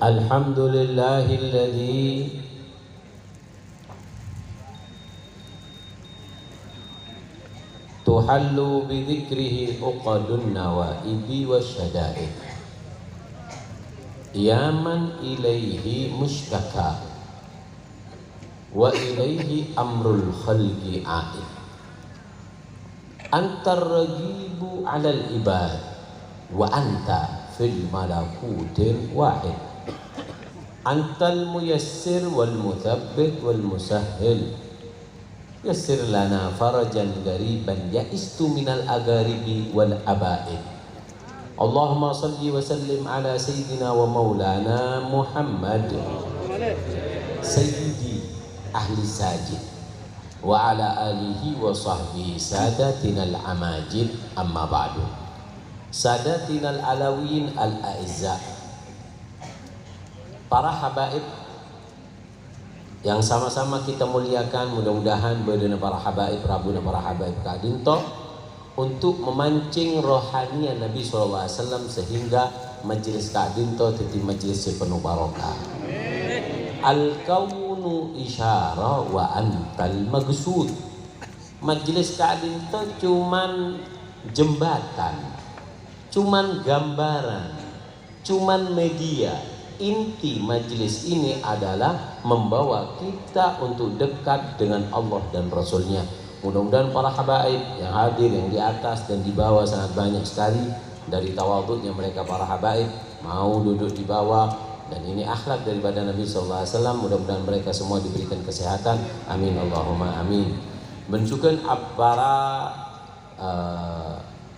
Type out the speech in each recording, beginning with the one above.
Alhamdulillahilladzi tuhallu bidzikrihi uqadun nawaibi wasyada'id yaman ilaihi mushtaka wa ilaihi amrul khalqi a'id antar ragibu alal ibad wa anta fil malakutil wahid antal muyassir wal muthabbit wal musahhil yassir lana farajan gariban ya'istu minal agaribi wal abaid Allahumma salli wa sallim ala sayyidina wa maulana Muhammad sayyidi ahli sajid wa ala alihi wa sahbihi sadatinal amajid amma ba'du sadatinal alawiyin al-a'izza, para habaib yang sama-sama kita muliakan, mudah-mudahan berdana para habaib rabuna para habaib kadinto untuk memancing rohanian Nabi SAW sehingga majelis kadinto jadi majelis penuh barokah. Al-kaunu isyara wa antal magsud. Majelis kadinto cuman jembatan, cuman gambaran, cuman media. Inti majelis ini adalah membawa kita untuk dekat dengan Allah dan Rasulnya. Mudah-mudahan para habaib yang hadir, yang di atas dan di bawah sangat banyak sekali. Dari tawadhunya mereka para habaib mau duduk di bawah, dan ini akhlak daripada Nabi SAW. Mudah-mudahan mereka semua diberikan kesehatan, amin Allahumma amin. Menunjukkan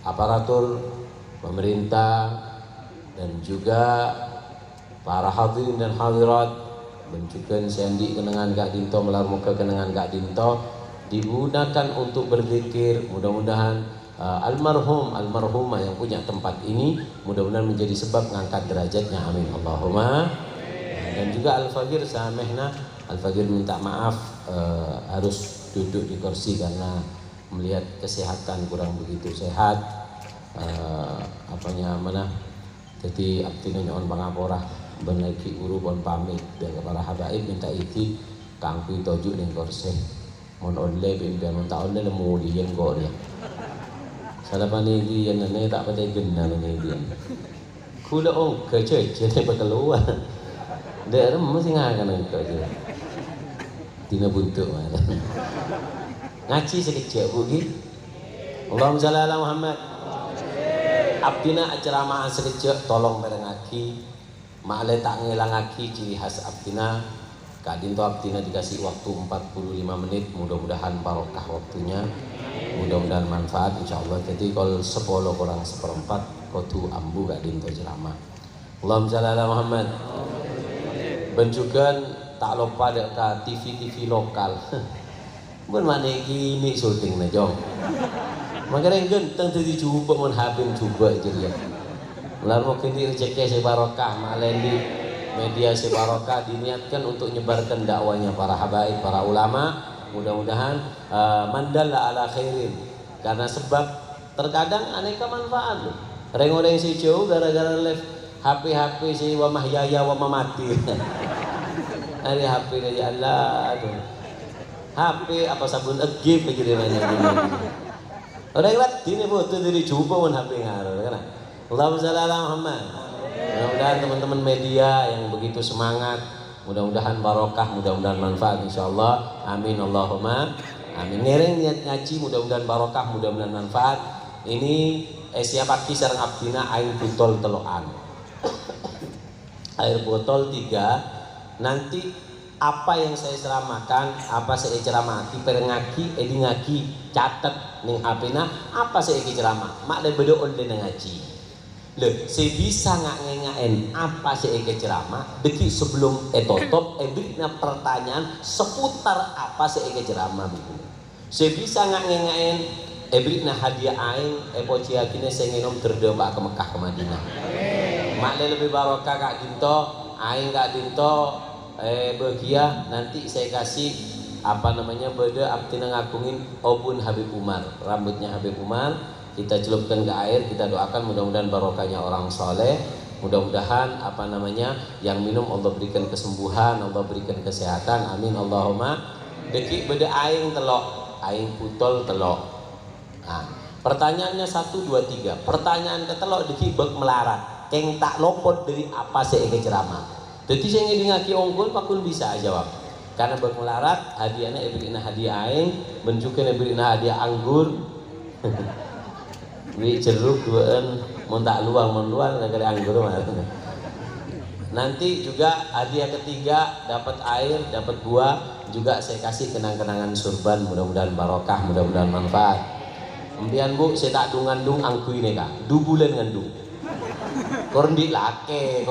aparatur pemerintah dan juga para hadirin dan hadirat, bencukan sendi kenangan Kak Dinto, melar muka kenangan Kak Dinto digunakan untuk berzikir. Mudah-mudahan almarhumah yang punya tempat ini mudah-mudahan menjadi sebab mengangkat derajatnya, amin Allahumma. Dan juga Al-Fagir samehna, Al-Fagir minta maaf harus duduk di kursi karena melihat kesehatan kurang begitu sehat, jadi abdina nyon pangaporah benaki uru pon pamit dan para habaib minta iki kangku tojuk ning kursi mon onle bimbang minta onle lemu diyen kok dia salah paniki yang nene tak pada genna nene dia kula ong kerja jadi keluar dia mesti ngakan kerja tina buntu ngaji sekecil bugi Allahumma shalli ala Muhammad. Abdina ceramah sekecil tolong berengaki maklum tak ngelangaki ciri khas Abdina. Kadinto Abdina dikasih waktu 45 menit, mudah-mudahan barokah waktunya, mudah-mudahan manfaat insyaallah. Jadi kalau 10 kurang seperempat kotu ambu Kadinto ceramah. Allahumma shalli ala Muhammad. Bencukan tak lupa dekat TV lokal. Bukan mana gini syuting na jom. Makanya genteng tadi cuba mun habin cuba aja dia. Lalu mungkin di rezeki sebarokah, malah di media sebarokah diniatkan untuk menyebarkan dakwanya para habaib, para ulama. Mudah-mudahan mandalla ala khairin. Karena sebab terkadang aneka manfaat. Reng-reng si jauh gara-gara live HP si wa mahyaya wa mamati. Hari HP aja Allah aduh. HP apa sabun egip aja dia nanya. Orang lihat ini foto dari coba pun HP ngaruh kan? Allahumma shalli ala Muhammad. Mudah-mudahan teman-teman media yang begitu semangat, mudah-mudahan barokah, mudah-mudahan manfaat insyaallah. Amin Allahumma amin. Ngereng niat ngaji, mudah-mudahan barokah, mudah-mudahan manfaat. Ini siapa kisah Abdina air botol teloan. Air botol 3. Nanti apa yang saya ceramahkan, apa saya ceramah, perengaki, ngaki, catat ning apena, apa saya ceramah, mak dan bedo on dan ngaji. Le, saya bisa ngaen apa saya ceramah, deki sebelum etotop, berikan pertanyaan seputar apa saya ceramah begitu. Saya bisa ngaen, berikan hadiah aing, poci akhirnya saya ngenom terdoba ke Mekah ke Madinah. Mak lebih barokah Kak Dinto, aing Kak Dinto. Bahagia nanti saya kasih beda Abdina ngakungin obun Habib Umar, rambutnya Habib Umar kita celupkan ke air, kita doakan mudah-mudahan barokahnya orang soleh. Mudah-mudahan yang minum Allah berikan kesembuhan, Allah berikan kesehatan. Amin Allahumma. Deki beda aing telok, aing putol telok. Nah, pertanyaannya 1 2 3. Pertanyaan ketelok deki bek melarat. Keng tak lopot dari apa sih ceramah. Jadi saya ngidingaki ongkul pakun bisa jawab. Karena bek melarat hadiahnya ibirina hadiah aing, bentuknya ibirina hadiah anggur. Beli jeruk duaan mau tak luang negara anggur mah. Nanti juga hadiah ketiga dapat air, dapat buah, juga saya kasih kenang-kenangan surban, mudah-mudahan barokah, mudah-mudahan manfaat. Kemudian Bu, saya tak dungandung angkui nih Kak, 2 bulan ngandung. Korndi lake.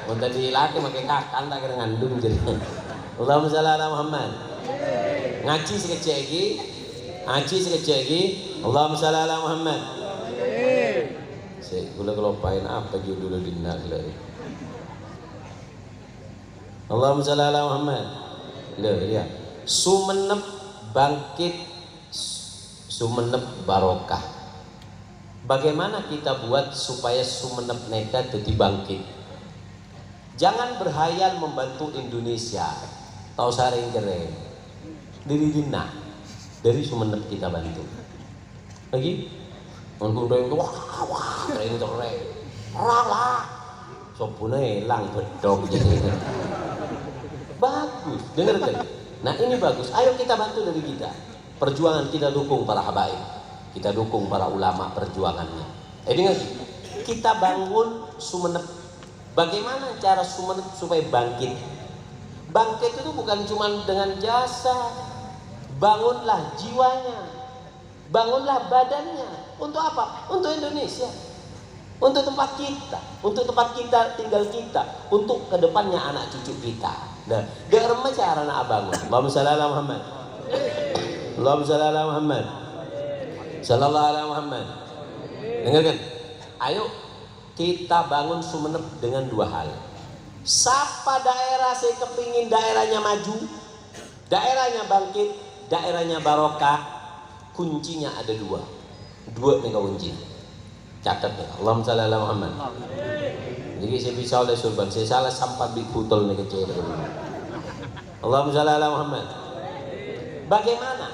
Untuk di lake makai kakak tak kena ngandung jadi. Allahumma shalli ala Muhammad. Ngaji sekecil lagi. Allahumma shalli ala Muhammad. Saya gula kelopain apa judul dinna gila. Allahumma shalli ala Muhammad. Lihat. Sumenep bangkit, Sumenep barokah. Bagaimana kita buat supaya Sumenep neka jadi bangkit? Jangan berhayal membantu Indonesia. Tahu saring keren. Diri dina. Dari Sumenep kita bantu. Lagi, ngundang itu wah, keren. Rala, sopuna hilang bedog jadi. Bagus, dengarkan. Nah ini bagus. Ayo kita bantu dari kita. Perjuangan kita dukung para habaib, kita dukung para ulama perjuangannya. Ingat, kita bangun Sumenep. Bagaimana cara Sumenep supaya bangkit? Bangkit itu bukan cuma dengan jasa. Bangunlah jiwanya, bangunlah badannya. Untuk apa? Untuk Indonesia, untuk tempat kita tinggal kita, untuk kedepannya anak cucu kita. Nah, derma cara nak bangun. Allahumma shalli ala Muhammad. Allahumma shalli ala Muhammad. Sallallahu alaihi Muhammad. Dengarkan. Ayo kita bangun Sumenep dengan 2 hal. Sapa daerah saya kepingin daerahnya maju, daerahnya bangkit, daerahnya barokah, kuncinya ada 2 nih kunci. Catat ya. Allahumma shalli ala Muhammad. Jadi saya bisa oleh surban, saya salah sampai bikutol nih kecil. Allahumma shalli ala Muhammad. Bagaimana?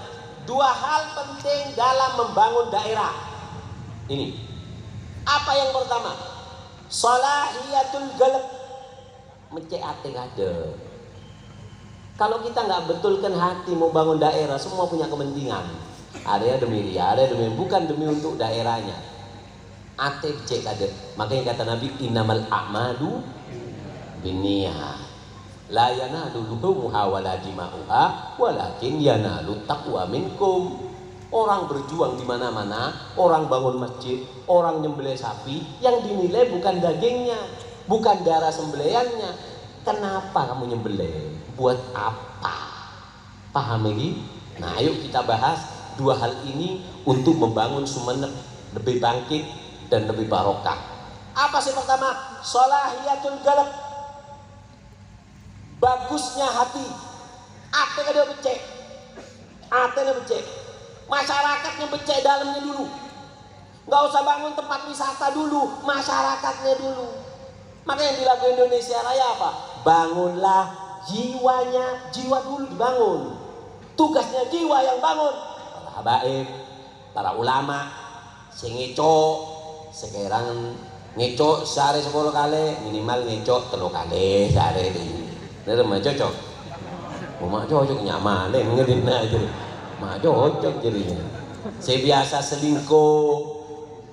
2 hal penting dalam membangun daerah. Ini. Apa yang pertama? Salahiyatul galab. Mencek hati ada. Kalau kita nggak betulkan hati mau bangun daerah, semua punya kepentingan. Ada demi dia, ada demi bukan demi untuk daerahnya. Ate cek ada. Makanya kata Nabi, innamal a'malu binniyah. La yanalu luhumuha wala dima'uha walakin yanalu taqwa minkum. Orang berjuang di mana-mana, orang bangun masjid, orang nyembelih sapi, yang dinilai bukan dagingnya, bukan darah sembelihannya. Kenapa kamu nyembelih? Buat apa? Paham ini? Nah, ayo kita bahas 2 hal ini untuk membangun Sumenep lebih bangkit dan lebih barokah. Apa sih pertama? Salahiyatul galab. Bagusnya hati. Atenya becek. Masyarakatnya becek dalamnya dulu. Nggak usah bangun tempat wisata dulu, masyarakatnya dulu. Makanya di lagu Indonesia Raya apa? Bangunlah jiwanya, jiwa dulu dibangun. Tugasnya jiwa yang bangun. Para habaib, para ulama, sing ngecok, sekarang ngecok sehari 10 kali, minimal ngecok 3 kali sehari ini. Ini mah cocok. Mak cocok nyaman, ngedin aja. Mak cocok jadinya. Saya biasa selingkuh.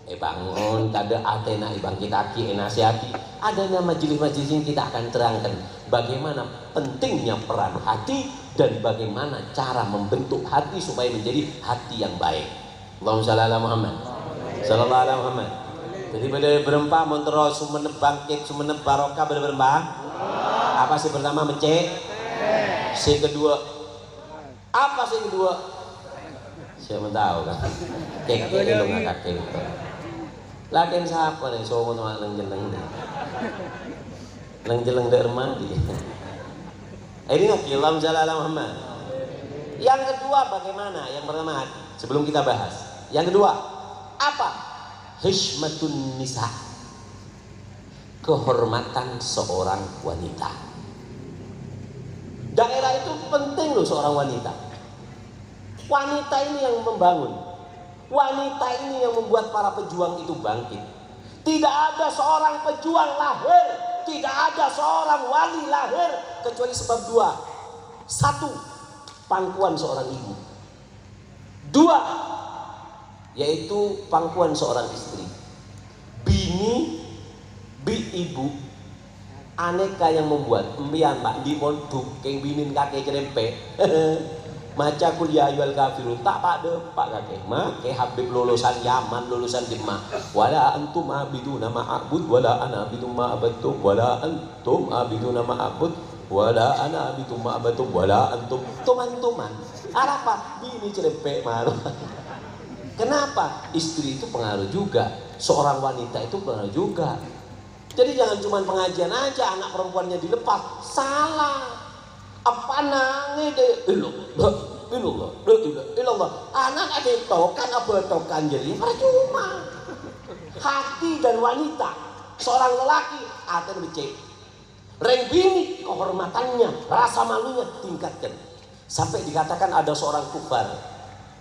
Bangun, kada atena bangkit kaki, nasihati. Adanya majelis-majelis ini kita akan terangkan bagaimana pentingnya peran hati dan bagaimana cara membentuk hati supaya menjadi hati yang baik. Allahumma shalli ala Muhammad. Sallallahu alaihi Muhammad. Jadi pada berempah Montero Sumenep bangkit, Sumenep barokah pada berempah. Apa sih pertama mencek? Si kedua. Apa sih kedua? Siapa tahu kan? Kek lo nggak kakek. Lagian siapa nih? Soalnya nama leng-jeleng deh. Leng-jeleng dermadi. Ini nggak kilam jalan Muhammad. Yang kedua bagaimana? Yang pertama sebelum kita bahas. Yang kedua apa? Hishmatun nisa. kehormatan seorang wanita. Daerah itu penting loh seorang wanita. Wanita ini yang membangun. Wanita ini yang membuat para pejuang itu bangkit. Tidak ada seorang pejuang lahir, tidak ada seorang wali lahir kecuali sebab dua. Satu, pangkuan seorang ibu. Dua, yaitu pangkuan seorang istri. Bini, ibu, aneka yang membuat mbian mbak di monduk keng binin kakek cerempe. Maca kuliah yual kafirun tak pak kakek make Habib lulusan Yaman, lulusan Jemah. Wala antum abiduna ma'abud wala ana abidum ma'abadtum wala antum abiduna ma'abud wala ana abidum ma'abadtum wala antum tuman-tuman. Apa? Bini cerempe marah. Kenapa? Istri itu pengaruh juga. Seorang wanita itu pengaruh juga. Jadi jangan cuma pengajian aja anak perempuannya dilepas. Salah. Apa nangis deh? Ilallah. Anak ada tokan apa tokan jadi percuma. Hati dan wanita seorang lelaki akan becek. Reng bini kehormatannya, rasa malunya tingkatkan. Sampai dikatakan ada seorang kufar,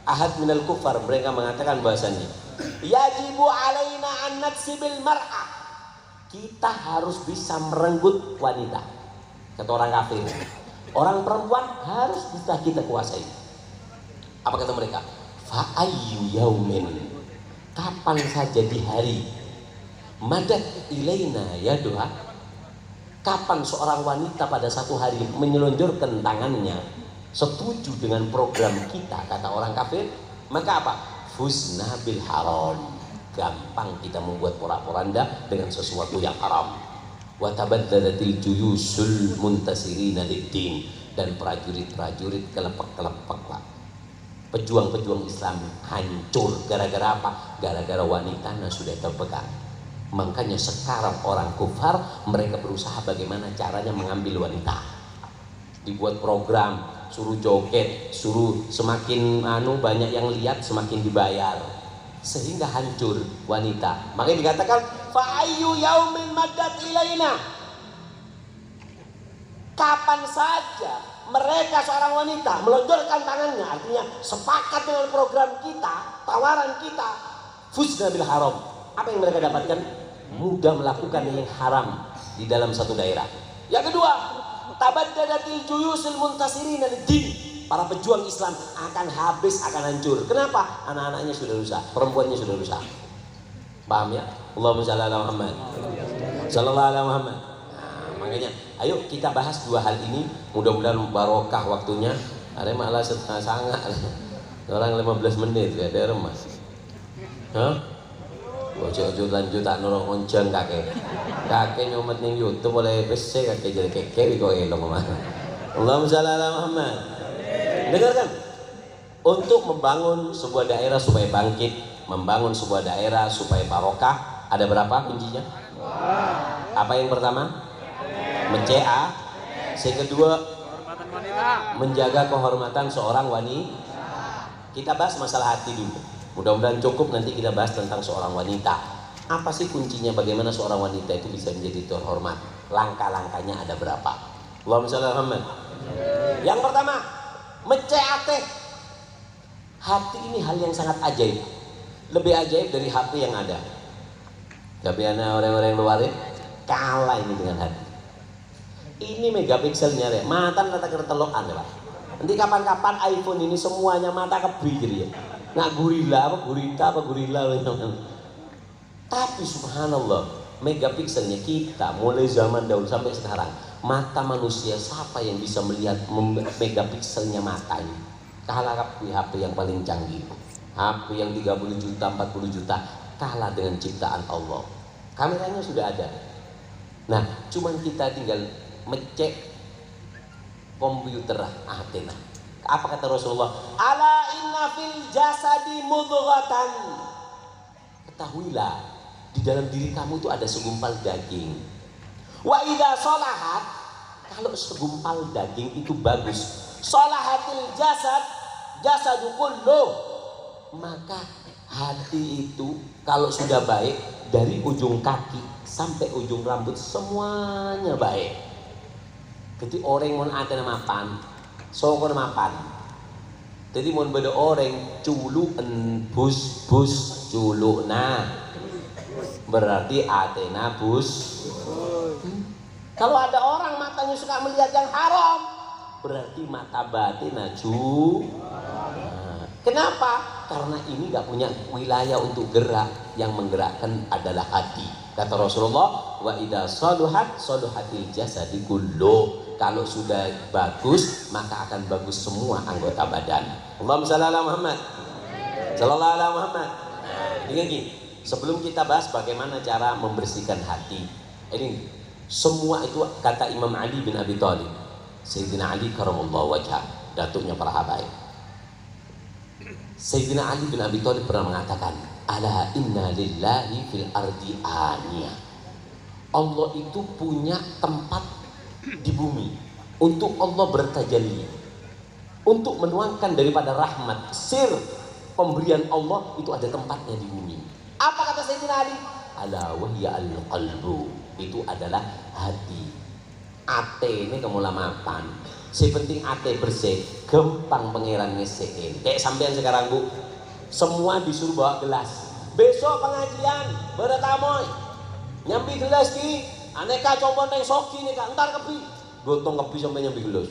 ahad minal kufar, mereka mengatakan bahasanya, yajibu alaina an naksibil mar'ah. Kita harus bisa merenggut wanita. Kata orang kafir. Orang perempuan harus bisa kita kuasai. Apa kata mereka? Fa'ayyu yaumin. Kapan saja di hari. Madat ilaina ya doa. Kapan seorang wanita pada satu hari menyelonjorkan tangannya setuju dengan program kita, kata orang kafir, maka apa? Fuzna bil haram. Gampang kita membuat porak-poranda dengan sesuatu yang haram. Wa tabaddalatil juyusul muntasirina lid-din, dan prajurit-prajurit kelepek-kelepek Pak. Pejuang-pejuang Islam hancur gara-gara apa? Gara-gara wanitanya sudah terpegang. Makanya sekarang orang kufar mereka berusaha bagaimana caranya mengambil wanita. Dibuat program, suruh joget, suruh semakin banyak yang lihat semakin dibayar. Sehingga hancur wanita. Makanya dikatakan fa'ayyu yaumin maddat ilaina. Kapan saja mereka seorang wanita melonjorkan tangannya, artinya sepakat dengan program kita, tawaran kita, fuzna bil haram. Apa yang mereka dapatkan? Mudah melakukan yang haram di dalam satu daerah. Yang kedua, tabaddadatil juyusul muntasirina lid-din. Para pejuang Islam akan habis, akan hancur. Kenapa? Anak-anaknya sudah rusak, perempuannya sudah rusak. Paham ya? Allahumma shalli ala Muhammad. Sallallahu alaihi Muhammad. Nah, makanya ayo kita bahas dua hal ini. Mudah-mudahan barokah waktunya. Ada malah setengah sangat. Orang 15 menit ya, ada remas. Hah? Ojo-ojo lanjut tak nurung onjang kakek. Kakek nyomet ning YouTube boleh bese kakek jadi keke kok elok mana. Allahumma shalli ala Muhammad. Dengarkan, untuk membangun sebuah daerah supaya bangkit, membangun sebuah daerah supaya barokah, ada berapa kuncinya? Apa yang pertama? Menca. Yang kedua, menjaga kehormatan seorang wanita. Kita bahas masalah hati dulu. Mudah-mudahan cukup, nanti kita bahas tentang seorang wanita. Apa sih kuncinya bagaimana seorang wanita itu bisa menjadi terhormat? Langkah-langkahnya ada berapa? Allahumma shalli ala Muhammad. Yang pertama, menceate. Hati ini hal yang sangat ajaib. Lebih ajaib dari HP yang ada. Tapi anak orang-orang luar kalah ini dengan hati. Ini megapikselnya deh. Mata kata kertelokan ya Pak. Nanti kapan-kapan iPhone ini semuanya mata kebir ya. Nggak gurila. Tapi subhanallah, megapikselnya kita mulai zaman dahulu sampai sekarang. Mata manusia, siapa yang bisa melihat megapikselnya mata ini? Kalah HP yang paling canggih. HP yang 30 juta, 40 juta, kalah dengan ciptaan Allah. Kameranya sudah ada. Nah, cuman kita tinggal ngecek komputer Athena. Apa kata Rasulullah? Ala inna fil jasadi mudghatan. Ketahuilah, di dalam diri kamu itu ada segumpal daging. Wa idza sholahat, kalau segumpal daging itu bagus, sholahatil jasadu kullu, maka hati itu kalau sudah baik, dari ujung kaki sampai ujung rambut semuanya baik. Jadi orang mau ada mapan, sokor mapan. Jadi mau beda orang culu bus culu berarti atena bus. Kalau ada orang matanya suka melihat yang haram, berarti mata batin kenapa? Karena ini gak punya wilayah untuk gerak, yang menggerakkan adalah hati. Kata Rasulullah, wa idza saluhatil jasadi kullu. Kalau sudah bagus, maka akan bagus semua anggota badan. Allahumma shalli ala Muhammad. Sallallahu alaihi Muhammad. Ini gini, sebelum kita bahas bagaimana cara membersihkan hati. Ini semua itu kata Imam Ali bin Abi Thalib. Sayyidina Ali karamallahu wajhah, datuknya para habaib. Sayyidina Ali bin Abi Thalib pernah mengatakan, ala inna lillahi fil ardi aniyah. Allah itu punya tempat di bumi untuk Allah bertajalli, untuk menuangkan daripada rahmat, sir pemberian Allah itu ada tempatnya di bumi. Apa kata Sayyidina Ali? Ala wahya al-qalbu, itu adalah hati. Ate ini kamu lamapan. Si penting ate bersih, gampang pangeran ngesein. Kayak sampean sekarang Bu, semua disuruh bawa gelas. Besok pengajian beretamoy, nyambi gelas ki, aneka coba neng soki nih kak, ntar kepi, gotong kepi sampai nyambi gelas.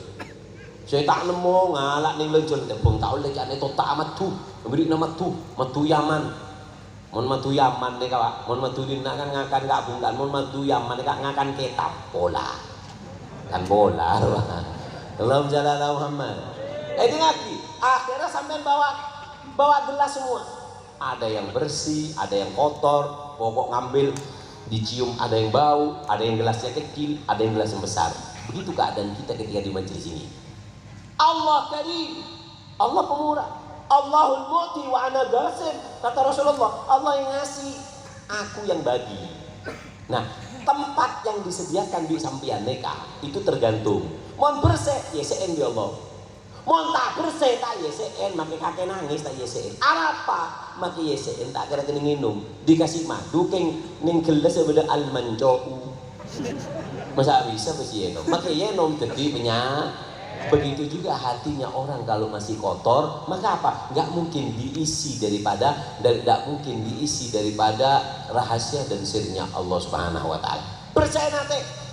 Saya tak nemu ngalak nih lencur, tebong tak oleh ane tota amat tuh, beri nama tuh, matu Yaman. Mon matu Yaman nih kak, mon matu dina kan ngakan kak bungkan, mon matu Yaman nih kak ngakan ketap bola, kan bola. Allahumma shalli ala Muhammad. Ini lagi, akhirnya sampean bawa gelas semua. Ada yang bersih, ada yang kotor, pokok ngambil, dicium ada yang bau, ada yang gelasnya kecil, ada yang gelas yang besar. Begitu keadaan kita ketika di majelis ini. Allah Karim, Allah pemurah, Allahul Mu'ti wa ana qasim. Kata Rasulullah, Allah yang ngasih, aku yang bagi. Nah, tempat yang disediakan di sampian neka itu tergantung. Mon bersih, YSN di Allah. Mon tak bersih, tak YSN, makai kakek nangis tak YSN. Apa? Makai YSN tak kira kena minum. Dikasih madu, ning gelas sebeda almanjau. Masa bisa pasti yenom? Makai yenom jadi penyak. Begitu juga hatinya orang kalau masih kotor, maka apa? Nggak mungkin diisi daripada rahasia dan sirnya Allah Subhanahu Wa Taala. Percaya nate.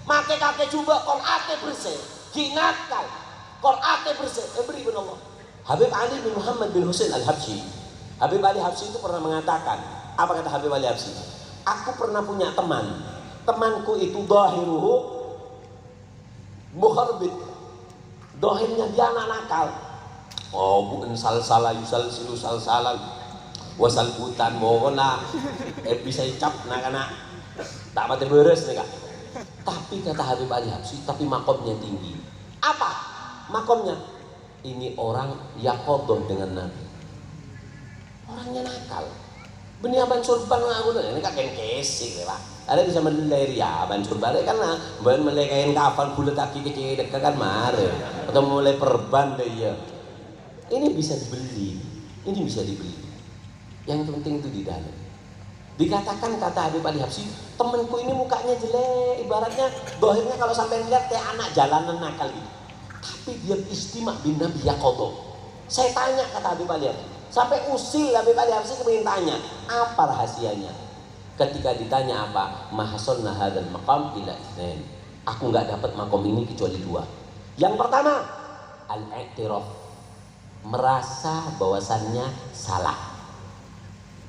Make kakek coba kon ate bersih, gingatkan kon ate bersih. Beri bin Allah. Habib Ali bin Muhammad bin Husain Al-Habsyi. Habib Ali Habsyi itu pernah mengatakan, apa kata Habib Ali Habsyi? Aku pernah punya teman. Temanku itu dhahiruhu muharbit. Dohirnya dia anak nakal. Oh, bukan salsala yusal silu salsala wasal butan mohona bisa cap nak tak mati beres nih kak. Tapi kata Habib Ali Habsyi, tapi makomnya tinggi. Apa makomnya? Ini orang yakodoh dengan Nabi. Orangnya nakal. Benih aban surban aku tuh ini kakek kesik lah. Ada bisa meleri ya aban surban karena ban melekain kapal bulat kaki kecil dekat kan mare atau mulai perban deh ya. Ini bisa dibeli. Ini bisa dibeli. Yang penting itu di dalam. Dikatakan kata Habib Ali Habsyi, temanku ini mukanya jelek, ibaratnya dohirnya kalau sampai lihat kayak anak jalanan nakal gitu. Tapi dia istimak bin Nabi Yakobo. Saya tanya kata Habib Ali Habsyi, sampai usil Habib Ali Habsyi kemudian tanya, apa rahasianya? Ketika ditanya apa, mahasolna hadzal maqam ila itsnain. Aku nggak dapat makom ini kecuali dua. Yang pertama, al-i'tiraf, merasa bahwasannya salah,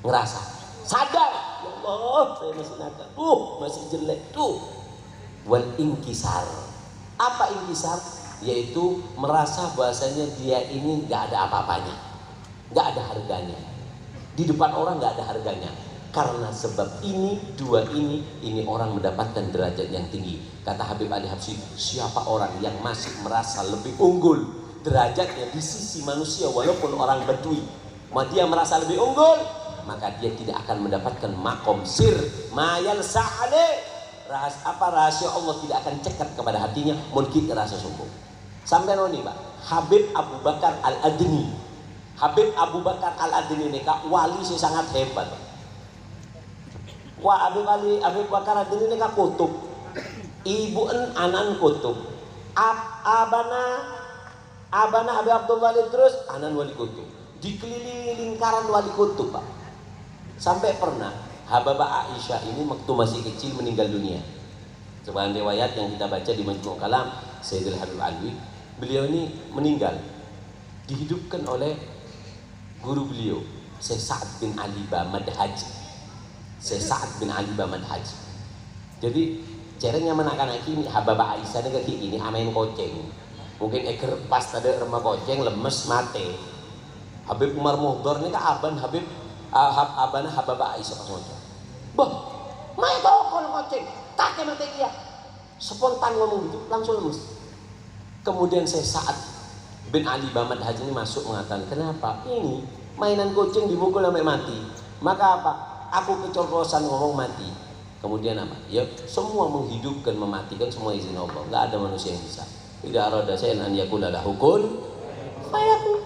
ngerasa. Sadar, ya Allah, saya masih nakal, masih jelek, wal inkisar. Apa inkisar? Yaitu merasa bahasanya dia ini nggak ada apa-apanya, nggak ada harganya. Di depan orang nggak ada harganya. Karena sebab ini, dua ini orang mendapatkan derajat yang tinggi. Kata Habib Ali Habsyi, siapa orang yang masih merasa lebih unggul derajatnya di sisi manusia walaupun orang Badui, dia merasa lebih unggul, maka dia tidak akan mendapatkan makom sir mayal sa'ale. Rahasia Allah tidak akan cekat kepada hatinya, mungkin rasa sombong. Sampai noni Pak, Habib Abu Bakar Al-Adni. Habib Abu Bakar Al-Adni ini kak wali sih sangat hebat. Wah Habib Bakar ini ka kutub. Ibu anan kutub. Abana Habib Abdullah terus anan wali kutub. Dikelilingi lingkaran wali kutub, Pak. Sampai pernah Habibah Aisyah ini waktu masih kecil meninggal dunia. Sebagian riwayat yang kita baca di Majmu' Kalam Sayyidul Habib Alwi, beliau ini meninggal dihidupkan oleh guru beliau Syekh Sa'ad bin Ali Bamadhaj. Syekh Sa'ad bin Ali Bamadhaj. Jadi caranya menakan ini Habibah Aisyah ini kayak ini amain koceng. Mungkin eker pas tadi remah koceng lemes mati. Habib Umar Muhdor ini kan aban abana Habibah Aisyah pas ngoceng. Bah, mai tokon koceng, kakek mati dia. Spontan ngomong gitu, langsung lemes. Kemudian Syekh Sa'ad bin Ali Bamadhaj ini masuk mengatakan, kenapa? Ini mainan kucing dibukul sampai mati. Maka apa? Aku keceplosan ngomong mati. Kemudian apa? Ya semua menghidupkan, mematikan semua izin Allah. Enggak ada manusia yang bisa. Tidak arada saya an yakul ada hukum. Fayakun.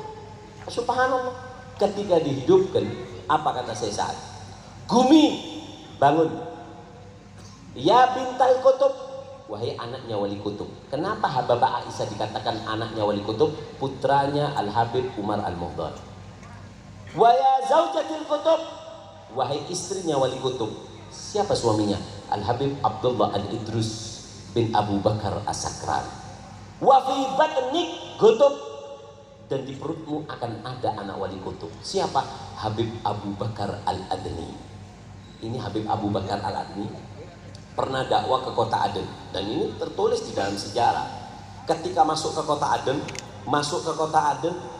Subhanallah. Ketika dihidupkan, apa kata Syekh Sa'ad? Gumi, bangun. Ya bintal kutub, wahai anaknya wali kutub. Kenapa Habibah Aisyah dikatakan anaknya wali kutub? Putranya Al-Habib Umar Al-Muhdar. Wa ya zaujatil kutub, wahai istrinya wali kutub. Siapa suaminya? Al-Habib Abdullah Al-Idrus bin Abu Bakar As-Sakran. Wa fi batnik kutub, dan di perutmu akan ada anak wali kutub. Siapa? Habib Abu Bakar Al-Adni. Ini Habib Abu Bakar Al-Adni pernah dakwah ke kota Aden, dan ini tertulis di dalam sejarah. Ketika masuk ke kota Aden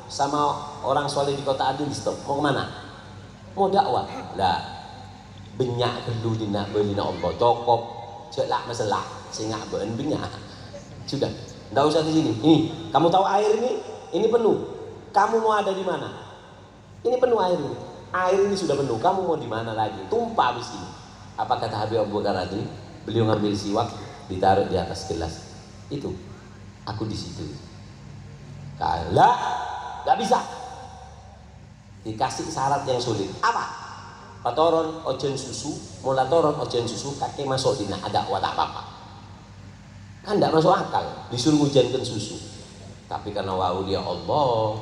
sama orang soleh di kota Aden, di stop. Mau kemana? Mau dakwah. Lah, benyak dulu dina belina Allah cokop, celak masalah, sehingga benyak. Sudah, nggak usah di sini. Ini, kamu tahu air ini penuh. Kamu mau ada di mana? Ini penuh air ini. Air ini sudah penuh. Kamu mau di mana lagi? Tumpah habis ini. Apa kata Habib Abu Bakar Adni? Beliau ngambil siwak, ditaruh di atas gelas. Itu, aku di situ. Kalah, nggak bisa. Dikasih syarat yang sulit. Apa? Patoron ojen susu, mula toron ojen susu, kakek masuk dina ada wadah apa-apa. Kan nggak masuk akal, disuruh hujankan susu. Tapi karena waulia Allah,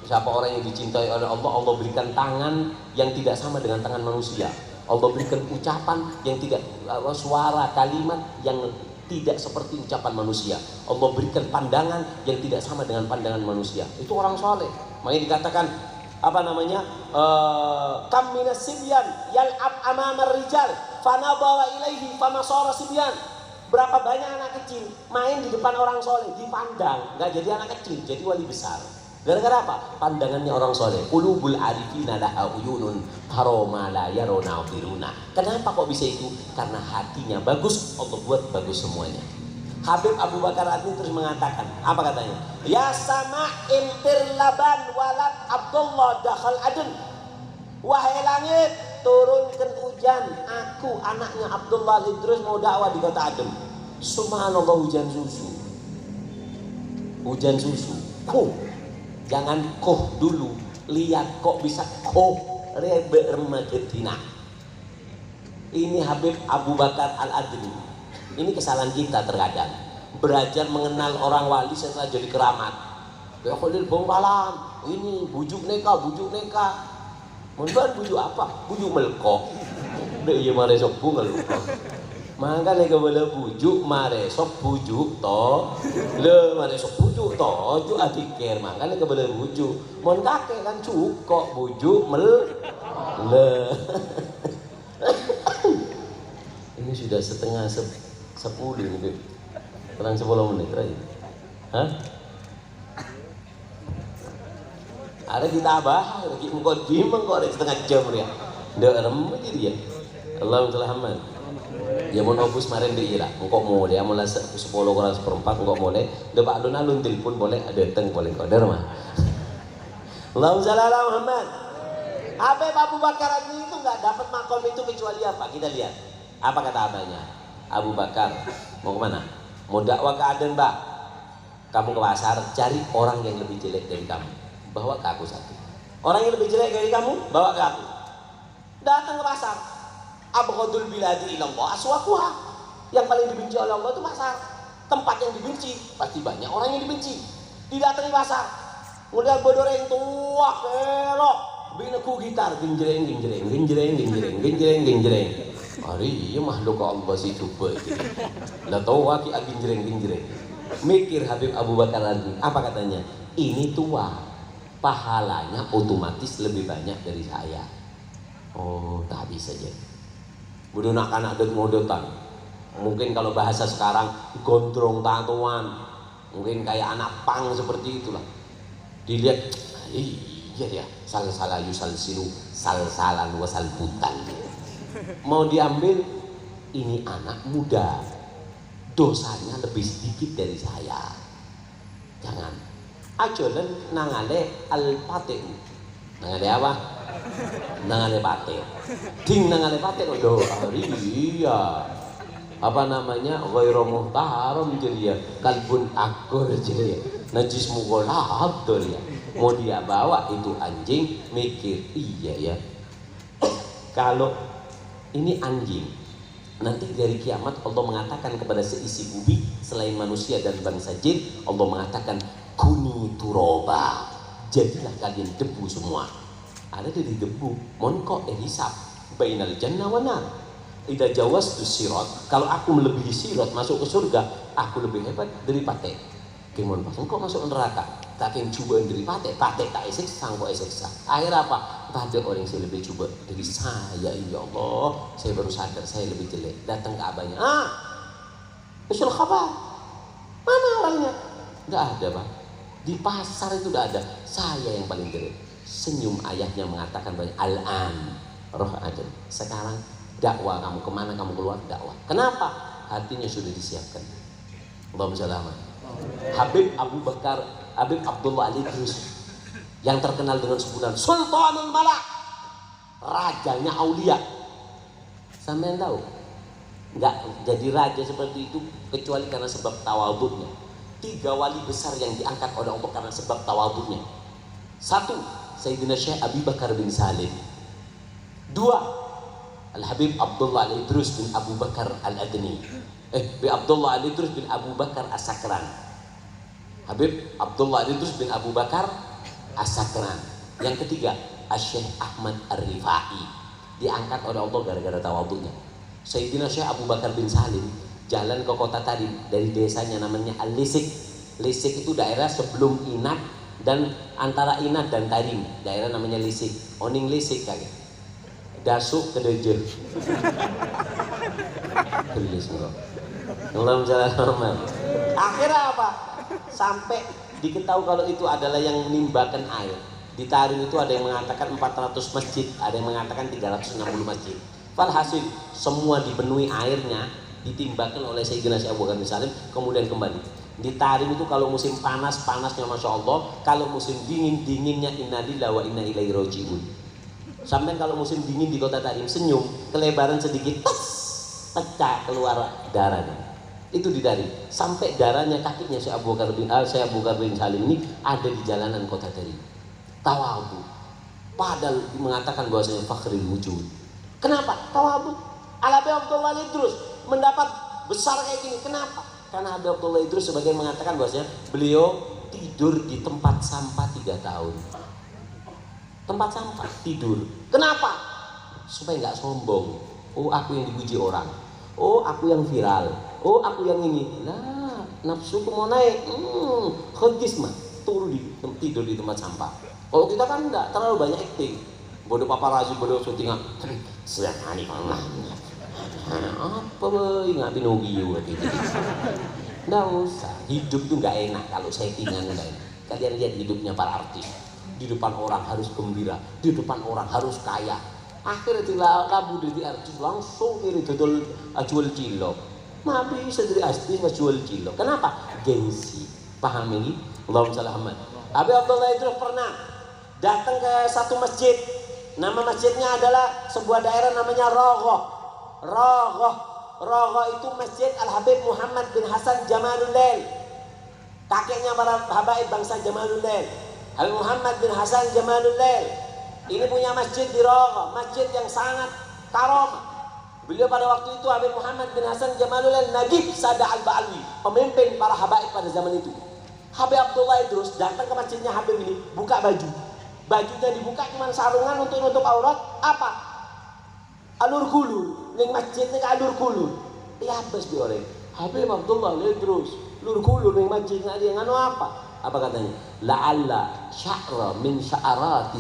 siapa orang yang dicintai oleh Allah, Allah berikan tangan yang tidak sama dengan tangan manusia. Allah berikan ucapan yang tidak, suara kalimat yang tidak seperti ucapan manusia. Allah berikan pandangan yang tidak sama dengan pandangan manusia. Itu orang soleh. Makanya dikatakan apa namanya? Kam minas sibyan yal'ab amamar rijal fanadara ilaihi famasara sibyan. Berapa banyak anak kecil main di depan orang soleh, dipandang, nggak jadi anak kecil, jadi wali besar. Gara-gara apa? Pandangannya orang soleh. Qulubul arifina laha uyunun taroma la yarona firuna. Kenapa kok bisa itu? Karena hatinya bagus, Allah buat bagus semuanya. Habib Abu Bakar Adni terus mengatakan, apa katanya? Ya sama imtir laban walad Abdullah dakhal Aden. Wahai langit, turunkan hujan. Aku anaknya Abdullah Idrus mau dakwah di kota Aden. Subhanallah, hujan susu. Hujan susu. Jangan koh dulu, lihat kok bisa koh rebe remagetina. Ini Habib Abu Bakar Al-Adni. Ini kesalahan kita terkadang. Belajar mengenal orang wali setelah jadi keramat. Ya Khalil Bongkalan, ini bujuk neka. Mungkin bujuk apa? Bujuk melkok. Dek iya mare sok bungal. Maka nek boleh bujuk mare sok bujuk to. Le mare sok bujuk to, ju adikir. Maka nek boleh bujuk. Mon kakek kan cukok bujuk le. Ini sudah setengah 10 nih. Kurang 10 menit lagi. Hah? Ada ditambah lagi mengkodimeng kok ada setengah jam ya. Ndak remeh jadi ya. Allahumma Muhammad. Ya mau nobus kemarin di Irak, engkau mau dia mulai 10 kurang 1/4 engkau boleh. Depak alun-alun telepon boleh, ada datang boleh koder mah. Allahumma shalli ala Muhammad. Habib Abu Bakar Adni itu nggak dapat makom itu kecuali apa? Kita lihat. Apa kata abahnya? Abu Bakar, mau kemana? Mau dakwah ke Aden, Mbak. Kamu ke pasar, cari orang yang lebih jelek dari kamu, bawa ke aku satu. Orang yang lebih jelek dari kamu, bawa ke aku. Datang ke pasar. Abghadul biladi ilallah aswaquha. Yang paling dibenci oleh Allah itu pasar. Tempat yang dibenci pasti banyak orang yang dibenci. Didatangi pasar. Mulai bodoreng tua kerok. Binaku gitar genjreng genjreng genjreng genjreng genjreng genjreng. Hari iya makhluk Allah sih coba itu. Lah tahu waki genjreng genjreng. Mikir Habib Abu Bakar Al-Adni, apa katanya? Ini tua, pahalanya otomatis lebih banyak dari saya. Oh, tak bisa aja. Bodoh nak anak dek ngodotan. Mungkin kalau bahasa sekarang gondrong tatuan, mungkin kayak anak pang seperti itulah. Dilihat, iya ya, sal-sala yusalsilu sal-salan wasalbutan. Mau diambil, ini anak muda, dosanya lebih sedikit dari saya. Jangan. Ajolen nangale al-patih. Nangale apa? Nangale patih. Ding nangale patih odo. Iya. Apa namanya? Ghairu muhtaram jadi ya. Kalbun akur jadi ya. Najis mughalab ya. Mau dia bawa itu anjing, mikir iya ya. Kalau ini anjing, nanti dari kiamat Allah mengatakan kepada seisi bumi selain manusia dan bangsa jin, Allah mengatakan kuni turoba, jadilah kalian debu semua. Ada dari debu, monko hisab bainal jannah wa nar. Idza jawaztu sirat, kalau aku melebihi sirat masuk ke surga, aku lebih hebat dari patek. Gimana pas engkau masuk neraka, tak akan coba dari patek tak esek sangko eseksa. Akhir apa? Ada orang yang saya lebih coba dari saya, ya Allah, saya baru sadar saya lebih jelek. Datang ke abahnya, usul khabar, mana orangnya? Nggak ada, Pak. Di pasar itu nggak ada. Saya yang paling jelek. Senyum ayahnya mengatakan banyak al-an roh ada. Sekarang dakwah kamu, kemana kamu keluar dakwah. Kenapa? Hatinya sudah disiapkan. Allahumma shalli alaihi. Habib Abu Bakar, Habib Abdullah Al-Idrus yang terkenal dengan sebutan Sultanul Malak, rajanya aulia. Sampean tahu? Enggak jadi raja seperti itu kecuali karena sebab tawadhunya. 3 wali besar yang diangkat oleh Allah karena sebab tawadhunya. 1, Sayyidina Syekh Abi Bakar bin Salim. 2, Al-Habib Abdullah Al-Idrus bin Abu Bakar Al-Adni. Bin Abdullah Al-Idrus bin Abu Bakar As-Sakran. Habib Abdullah Al-Idrus bin Abu Bakar As-Sakran. Yang ketiga, Syekh Ahmad Ar-Rifai, diangkat oleh Allah gara-gara tawadhunya. Sayyidina Syekh Abu Bakar bin Salim jalan ke kota tadi dari desanya namanya Al-Lisik. Lisik itu daerah sebelum Inat dan antara Inat dan Tarim. Daerah namanya Lisik. Oning Lisik kali. Dasuk ke Dejer. Gelis enggak. Akhirnya apa? Sampai diketahui kalau itu adalah yang menimbakan air. Di Tarim itu ada yang mengatakan 400 masjid, ada yang mengatakan 360 masjid. Walhasil semua dipenuhi airnya, ditimbakan oleh Sayyidina Syekh Abu Bakar bin Salim, kemudian kembali. Di Tarim itu kalau musim panas, panasnya Masya Allah, kalau musim dingin, dinginnya inna lillahi wa inna ilaihi raji'un. Sampai kalau musim dingin di kota Tarim senyum, kelebaran sedikit, pecah keluar darahnya. Itu di Tarim. Sampai darahnya kakinya Syekh Abu Bakar bin Salim ini ada di jalanan kota Tarim. Tawadhu. Padahal mengatakan bahwasanya fakhril wujud. Kenapa? Tawadhu. Al-Habib Abdullah Idrus mendapat besar kayak gini. Kenapa? Karena Habib Abdullah Idrus sebagian mengatakan bahwasanya beliau tidur di tempat sampah 3 tahun. Tempat sampah tidur. Kenapa? Supaya nggak sombong. Oh, aku yang dipuji orang. Oh, aku yang viral. Oh, aku yang ini. Nah, nafsuku mau naik. Khadis mah tidur di tempat sampah. Kalau kita kan enggak terlalu banyak acting. Bodoh paparazzi, bodoh syutingan. Sedang ani Allah. Apa boy ngapain nugi gitu. Nggak usah. Hidup itu nggak enak kalau settingan nggak enak. Kalian lihat hidupnya para artis. Di depan orang harus gembira, di depan orang harus kaya. Akhirnya labu dari artis langsung kiri dodol jual cilok. Nah bisa dari artis mas jual cilok. Kenapa? Gengsi. Paham ini? Allahumma shalli alaihi. Habib Abdullah Idrus pernah datang ke satu masjid. Nama masjidnya adalah sebuah daerah namanya Rogoh. Rogoh itu masjid Al-Habib Muhammad bin Hasan Jamalullail. Kakeknya para habaib bangsa Jamalullail. Habib Muhammad bin Hasan Jamalullail. Ini punya masjid di Rogoh, masjid yang sangat karomah. Beliau pada waktu itu Habib Muhammad bin Hasan Jamalul Nagib Sada Al-Ba'alwi, pemimpin para habaib pada zaman itu. Habib Abdullah Idrus datang ke masjidnya Habib ini, buka baju. Bajunya dibuka cuma sarungan untuk nutup aurat. Apa? Alur kulur. Ning masjidnya ke alur kulur. Ya habis biore. Habib Abdullah Idrus, lur kulur ning masjid dia nganu apa? Apa katanya? La'alla sya'ra min sya'arati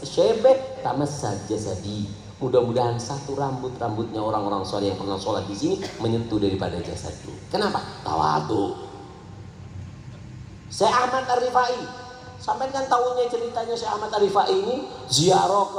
syebet tamassad jasadi. Mudah-mudahan satu rambutnya orang-orang soleh yang pernah sholat di sini menyentuh daripada jasadmu. Kenapa? Tawadu. Syekh Ahmad Ar-Rifai, sampai kan tahunya ceritanya Syekh Ahmad Ar-Rifai ini ziarah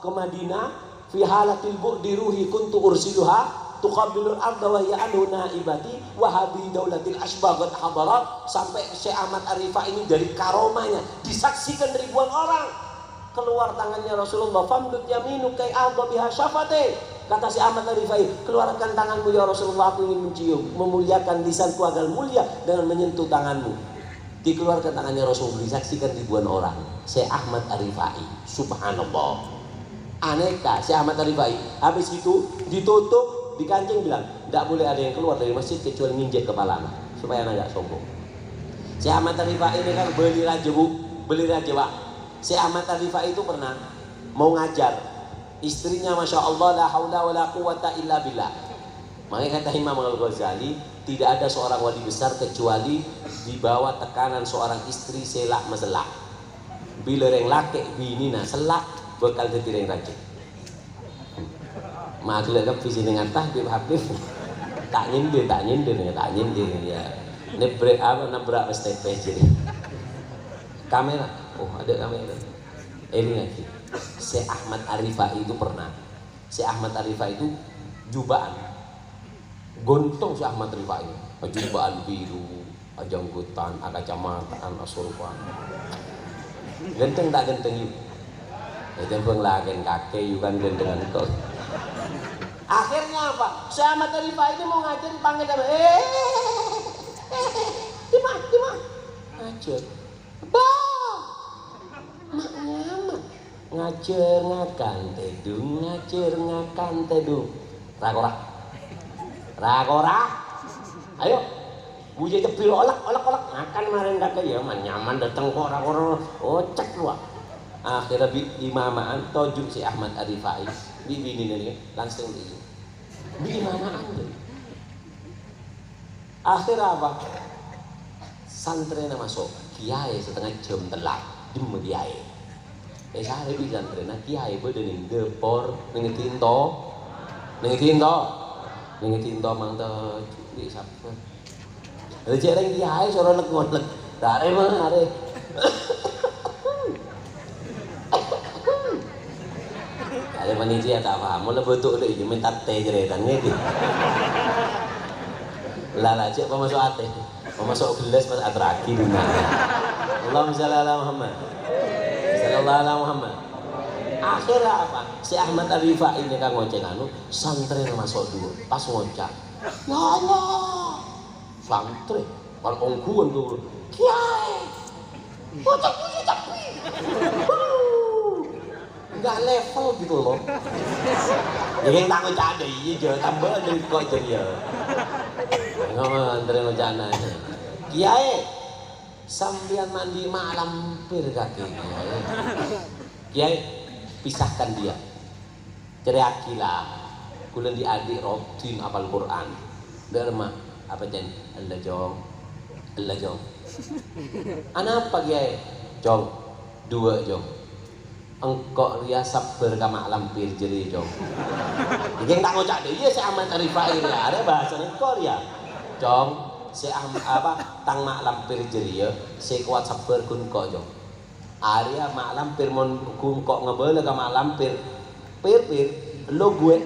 ke Madinah fi halatil bu'di ruhi kuntu ursiluha tuqabilul arda wa hiya anhu naibati wahabi daulatil asbagat hadarat. Sampai Syekh Ahmad Ar-Rifai ini dari karomanya disaksikan ribuan orang. Keluar tangannya Rasulullah, famdud yaminu kai adha biha syafate. Kata Syekh Ahmad Ar-Rifai, keluarkan tanganmu ya Rasulullah, aku ingin mencium, memuliakan lisanku agar mulia dengan menyentuh tanganmu. Dikeluarkan tangannya Rasulullah, disaksikan ribuan orang. Syekh Ahmad Ar-Rifai, subhanallah. Aneka Syekh Ahmad Ar-Rifai. Habis itu ditutup, dikancing bilang, tidak boleh ada yang keluar dari masjid kecuali nginjek kepala supaya anak gak sombong. Syekh Ahmad Ar-Rifai ini kan beli raja bu, beli raja pak. Syekh Ahmad Ar-Rifai itu pernah mau ngajar istrinya, masya Allah, la haula wa la quwata illa billah. Makanya kata Imam Al-Ghazali, tidak ada seorang wali besar kecuali di bawah tekanan seorang istri selak maselak. Bila reng laki binina selak bakal jadi reng rajin. Makhluk kan visi dengan tahbib habib tak nyindir ya. Nebrak apa nabrak STP jadi. Kamera, oh ada kamera. Ini lagi. Syekh Ahmad Ar-Rifai itu pernah. Syekh Ahmad Ar-Rifai itu jubaan. Gontong Syekh Ahmad Ar-Rifai ini. Jubaan biru, janggutan, kacamataan, asurpan. Genteng tak genteng yuk. Itu penglagen kakek yuk kan gentengan kau. Akhirnya apa? Syekh Ahmad Ar-Rifai ini mau ngajar panggil apa? Dimah. Ngajar. Bah. Maknya mah. Ngajar ngakan tedung. Ragora. Ayo. Buje cepil olak. Makan kemarin kakek ya nyaman datang kok ragora. Oh cek lu. Akhirnya imamaan tojuk si Ahmad Ar-Rifai. Bini ini langsung itu. Imamaan deh. Akhirnya apa? Santrena masuk. Kiai setengah jam telak. Dim kiai. Saya di santrena kiai bedening depor nengetinto mangta di sapa. Rejek reng kiai soro nek-nek. Dare mah are. Ada panitia tak paham, mau betul deh, minta teh jeretan ni. Lala cek pemasuk ate, pemasuk gelas pas atraki di mana? Allahumma shalli ala Muhammad, sallallahu ala Muhammad. Akhirnya apa? Si Ahmad Ar-Rifai ini kan ngoceng anu, santri masuk dulu, pas ngocak. Ya Allah, santri, kalau ongkuan dulu, kiai, ngocak tapi. Enggak level gitu loh. Jadi tak ngocak ada iya tambah dari kok jadi ya. Ngomong antara ngocana. Kiai sambian mandi malam pir kaki. Kiai pisahkan dia. Teriakilah. Kulen di adik rutin hafal Quran. Derma apa jen? Allah jong. Anak apa kiai? Jong. 2 jong. Engkau ria sabar kama lampir jeri jong. Jadi tak ngocak deh, iya si Ahmad Ar-Rifai ya, ada bahasa engkau ria. Jong, si Ahmad apa tang mak lampir jeri ya, si kuat sabar kun kau jong. Area mak lampir mon kun kau ngebel kama lampir, pir lo gue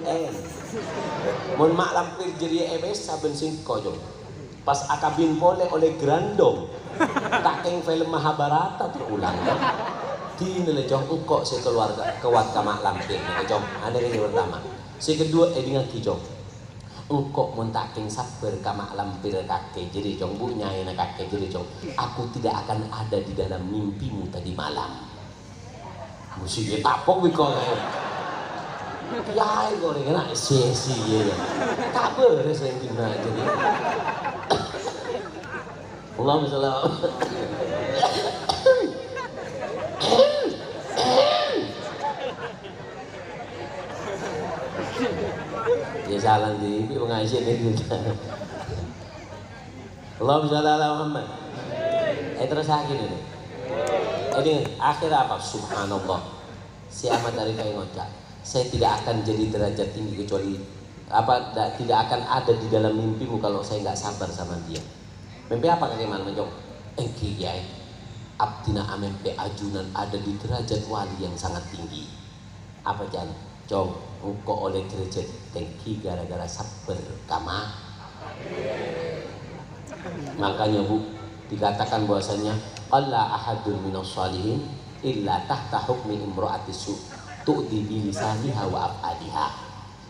mon mak lampir jeri ebes saben sing kau jong. Pas akabin pole oleh Grandong, tak keng film Mahabharata terulang kan. Dinilai jong engkau sekeluarga kewat kamak lampir jong ada yang pertama. Si kedua dengan kijong engkau montaking sabar kamak lampir kakek jadi jong bu nyai na kakek jadi jong aku tidak akan ada di dalam mimpimu tadi malam. Mesti tapok wiko Kiai kok kena sesi ya. Tak beres yang kena jadi. Allahumma sholli ala ya salah di pengajian itu. Allahumma sholli ala Muhammad. Terus akhir ini. Ini akhir apa? Subhanallah. Si Ahmad Arifai ngocak. Saya tidak akan jadi derajat tinggi kecuali tidak akan ada di dalam mimpimu kalau saya nggak sabar sama dia. Mimpi apa kakek man menjawab? Kiai abdina amempe ajunan ada di derajat wali yang sangat tinggi. Apa jangan? Jom engkau oleh derajat tinggi gara-gara sabar kama. Makanya Bu dikatakan bahwasanya Allah ahadun minas shalihin illa tahta hukmi imra'atis su tu'di bi lisaniha wa af'aliha.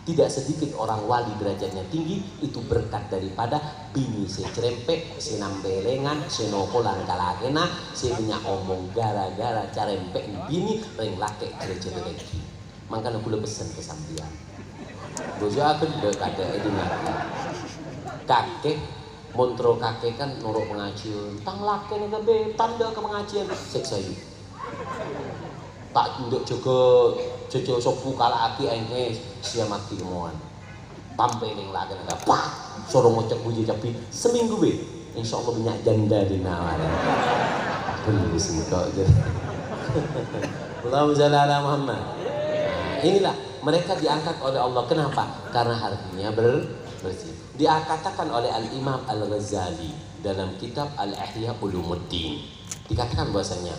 Tidak sedikit orang wali derajatnya tinggi itu berkat daripada bini secerempek, senambelengan, senokolan kalakena, sebanyak omong gara-gara carempek bini reng lake derajat tinggi. Makanya aku pesan ke sampean. Bojo aku dekat ada itu nanti. Kakek montro kakek kan norok pengajian, tang lake nih tanda ke pengajian seksa yuk. Tak nduk jaga jojo sopu kala aki enge sia mati kemoan. Tampil ning lake nang pak suruh ngocok bunyi capi seminggu be. Insyaallah banyak janda di nawar. Bener sih kok. Allahumma shalli ala Muhammad. Inilah mereka diangkat oleh Allah. Kenapa? Karena hatinya bersih. Dikatakan oleh Al-Imam Al-Ghazali dalam kitab Al-Ihya Ulumuddin. Dikatakan bahwasanya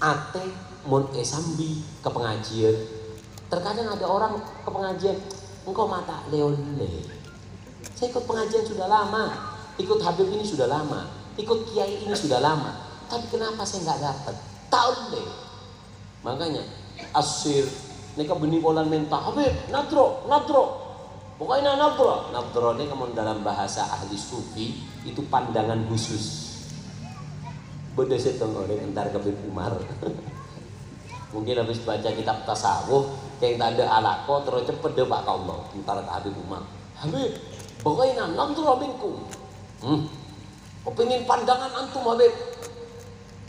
ate mun sambi ke pengajian. Terkadang ada orang ke pengajian, engkau mata leole. Saya ikut pengajian sudah lama, ikut Habib ini sudah lama, ikut kiai ini sudah lama. Tapi kenapa saya nggak dapat? Tahu deh. Makanya asir mereka benih polan minta Habib nadro. Pokoknya nadro ini kamu dalam bahasa ahli sufi itu pandangan khusus. Beda setengah entar ke Habib Umar. Mungkin habis baca kitab tasawuf yang tak ada alako terus cepet deh Pak Allah entar ke Habib Umar. Habib, pokoknya nadro minkum. Kepingin pandangan antum Habib.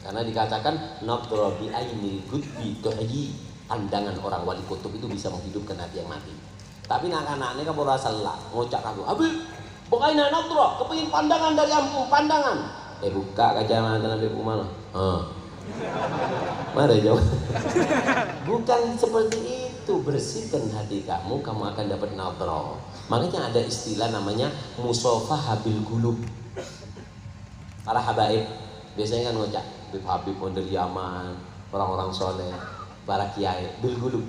Karena dikatakan nadro bi ainil gudbi tuhyi, pandangan orang wali kutub itu bisa menghidupkan hati yang mati. Tapi anak-anaknya kamu rasa lah ngocak aku Habib, pokoknya nadro kepingin pandangan dari ampun pandangan. Buka kacamata Habib Umar. Mari jawab. Bukan seperti itu. Bersihkan hati kamu akan dapat nadro. Makanya ada istilah namanya musafah bil qulub. Para habaib biasanya kan ngocak Habib dari Yaman, orang-orang soleh, para kiai bil qulub.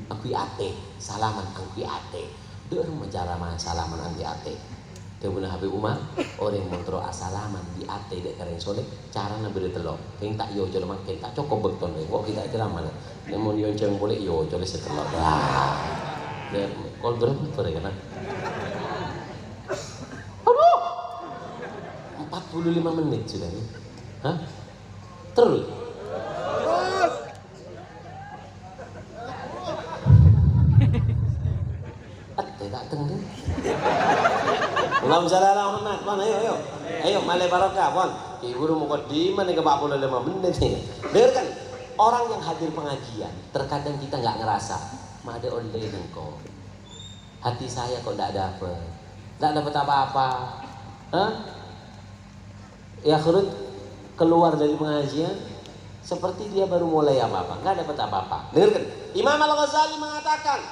Aku ate, salaman aku ate. Deur mencara salaman anti ate. Kemudian Habib Umar orang montro asalaman di ate dek kareng soleh cara nabere telok keng tak yo jolo makin tak cokok beton deh kok kita kira mana namun yo ceng boleh yo jolo setelok lah dan kol berapa kan aduh 45 menit sudah nih hah terus tak tengah Allahumma sholli ala Muhammad. Pon ayo malai barokah pon. Ibu mau kodiman nih ke 45 menit nih. Dengarkan orang yang hadir pengajian terkadang kita nggak ngerasa ada oleh engkau. Hati saya kok nggak dapat apa-apa. Ya keluar dari pengajian seperti dia baru mulai apa-apa, nggak dapat apa-apa. Dengarkan Imam Al-Ghazali mengatakan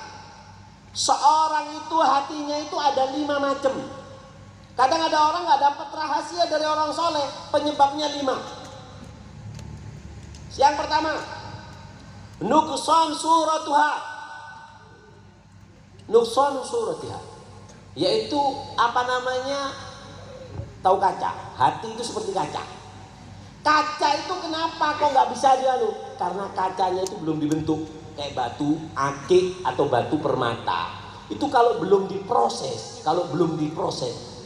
seorang itu hatinya itu ada 5 macam. Kadang ada orang nggak dapat rahasia dari orang soleh, penyebabnya 5. Yang pertama, nuqsan suratuha, yaitu apa namanya? Tahu kaca? Hati itu seperti kaca. Kaca itu kenapa kok nggak bisa dianu? Karena kacanya itu belum dibentuk kayak batu akik atau batu permata. Itu kalau belum diproses,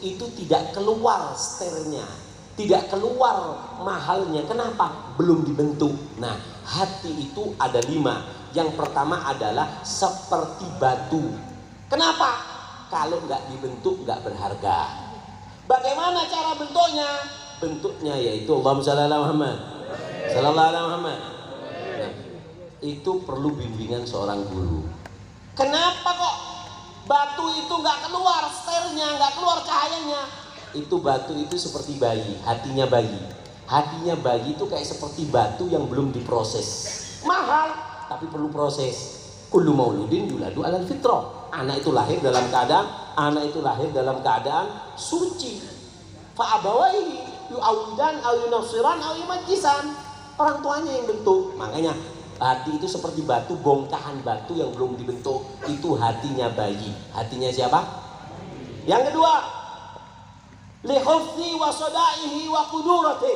itu tidak keluar sternya, tidak keluar mahalnya. Kenapa? Belum dibentuk. Nah, hati itu ada 5. Yang pertama adalah seperti batu. Kenapa? Kalau nggak dibentuk nggak berharga. Bagaimana cara bentuknya? Bentuknya yaitu Allahumma shalli ala Muhammad, sallallahu alaihi Muhammad. Nah, itu perlu bimbingan seorang guru. Kenapa kok batu itu nggak keluar sternya, nggak keluar cahayanya? Itu batu itu seperti bayi, hatinya bayi. Hatinya bayi itu kayak seperti batu yang belum diproses. Mahal, tapi perlu proses. Kullu mauludin yuladu alal fitrah. Anak itu lahir dalam keadaan suci. Fa abawaihi yu'awwidan aw yunafsiran aw yumajjisan. Orang tuanya yang bentuk. Makanya hati itu seperti batu, bongkahan batu yang belum dibentuk. Itu hatinya bayi. Hatinya siapa? Yang kedua, li hufni wa sadaihi wa qudurati.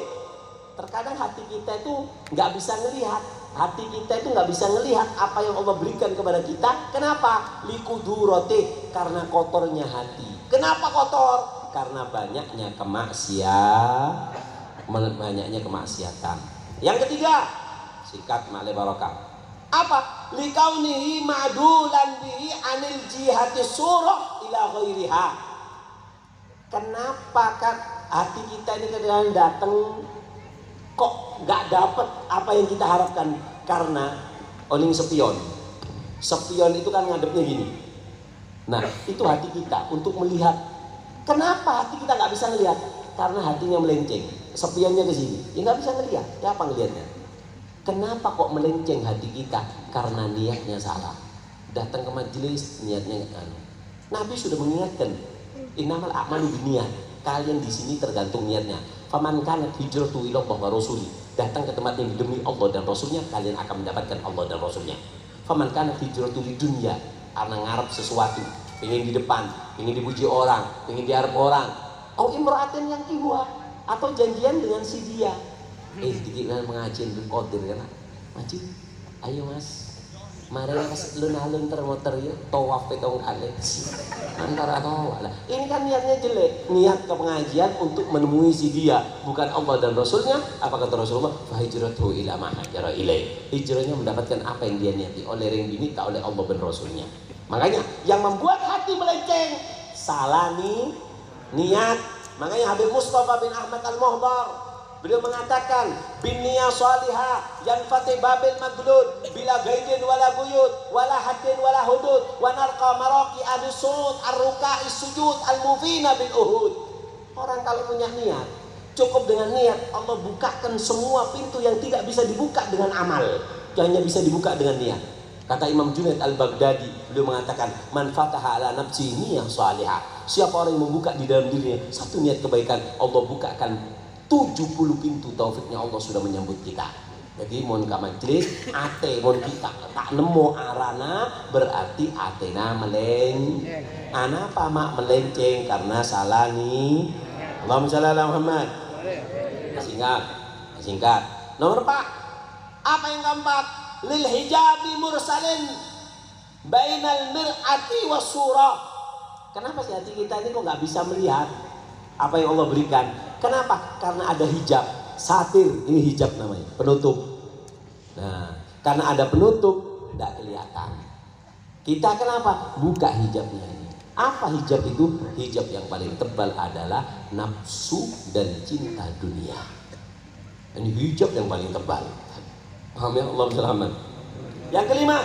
Terkadang hati kita itu nggak bisa ngelihat. Hati kita itu nggak bisa ngelihat apa yang Allah berikan kepada kita. Kenapa? Li qudurati, karena kotornya hati. Kenapa kotor? Karena banyaknya kemaksiatan. Yang ketiga, sikat ma'al barokah. Apa? Likaunihi ma'dulan bihi anil jihati surah ila ghairiha. Kenapa kan hati kita ini kadang datang kok nggak dapat apa yang kita harapkan? Karena oning spion itu kan ngadepnya gini. Nah, itu hati kita untuk melihat. Kenapa hati kita nggak bisa ngelihat? Karena hatinya melenceng, spionnya ke sini, ya nggak bisa ngelihat. Ya apa ngelihatnya? Kenapa kok melenceng hati kita? Karena niatnya salah. Datang ke majelis niatnya nggak. Nabi sudah mengingatkan, innamal a'malu binniyat. Kalian di sini tergantung niatnya. Faman kanat hijratu ilallah wa rasuli. Datang ke tempat yang demi Allah dan Rasulnya, kalian akan mendapatkan Allah dan Rasulnya. Faman kanat hijratu lidunya, karena ngarep sesuatu, pengen di depan, pengen dipuji orang, pengen diharap orang. Au imra'atin yang kibuha, atau janjian dengan si dia. Dikit mengajian bil qadir kan. Maju. Ayo Mas. Mari Mas alun-alun termotor yuk tawaf petong kali. Antara tawaf lah. Ini kan niatnya jelek. Niat ke pengajian untuk menemui si dia, bukan Allah dan Rasulnya. Apa kata Rasulullah? Fa hijratuhu ila ma hajara ilaih. Hijrahnya mendapatkan apa yang dia niati, oleh yang diminta oleh Allah dan Rasulnya. Makanya yang membuat hati melenceng salah nih niat. Makanya Habib Mustafa bin Ahmad Al-Muhdar beliau mengatakan bin niyah salihah yanfati babil maghlud bila gaidin wala buyut wala haddin wala hudud wa narqa maraqi adusud ar-ruka'i sujud al-mufina bil uhud. Orang kalau punya niat, cukup dengan niat, Allah bukakan semua pintu yang tidak bisa dibuka dengan amal, hanya bisa dibuka dengan niat. Kata Imam Junaid Al-Baghdadi, beliau mengatakan, man fataha ala nafsi niyah salihah. Siapa orang yang membuka di dalam dirinya satu niat kebaikan, Allah bukakan 70 pintu taufiknya. Allah sudah menyambut kita. Jadi mon ka majlis ate mon kita tak nemu arana, berarti atena meleng. Ana apa mak melenceng karena salah nih. Allahumma shalli ala Muhammad. Singkat. Nomor 4. Apa yang keempat? Lil hijabi mursalin bainal mir'ati was surah. Kenapa sih hati kita ini kok nggak bisa melihat apa yang Allah berikan? Kenapa? Karena ada hijab, satir. Ini hijab namanya, penutup. Nah, karena ada penutup, tidak kelihatan. Kita kenapa? Buka hijabnya ini. Apa hijab itu? Hijab yang paling tebal adalah nafsu dan cinta dunia. Ini hijab yang paling tebal. Paham ya? Allah selamat. Yang kelima,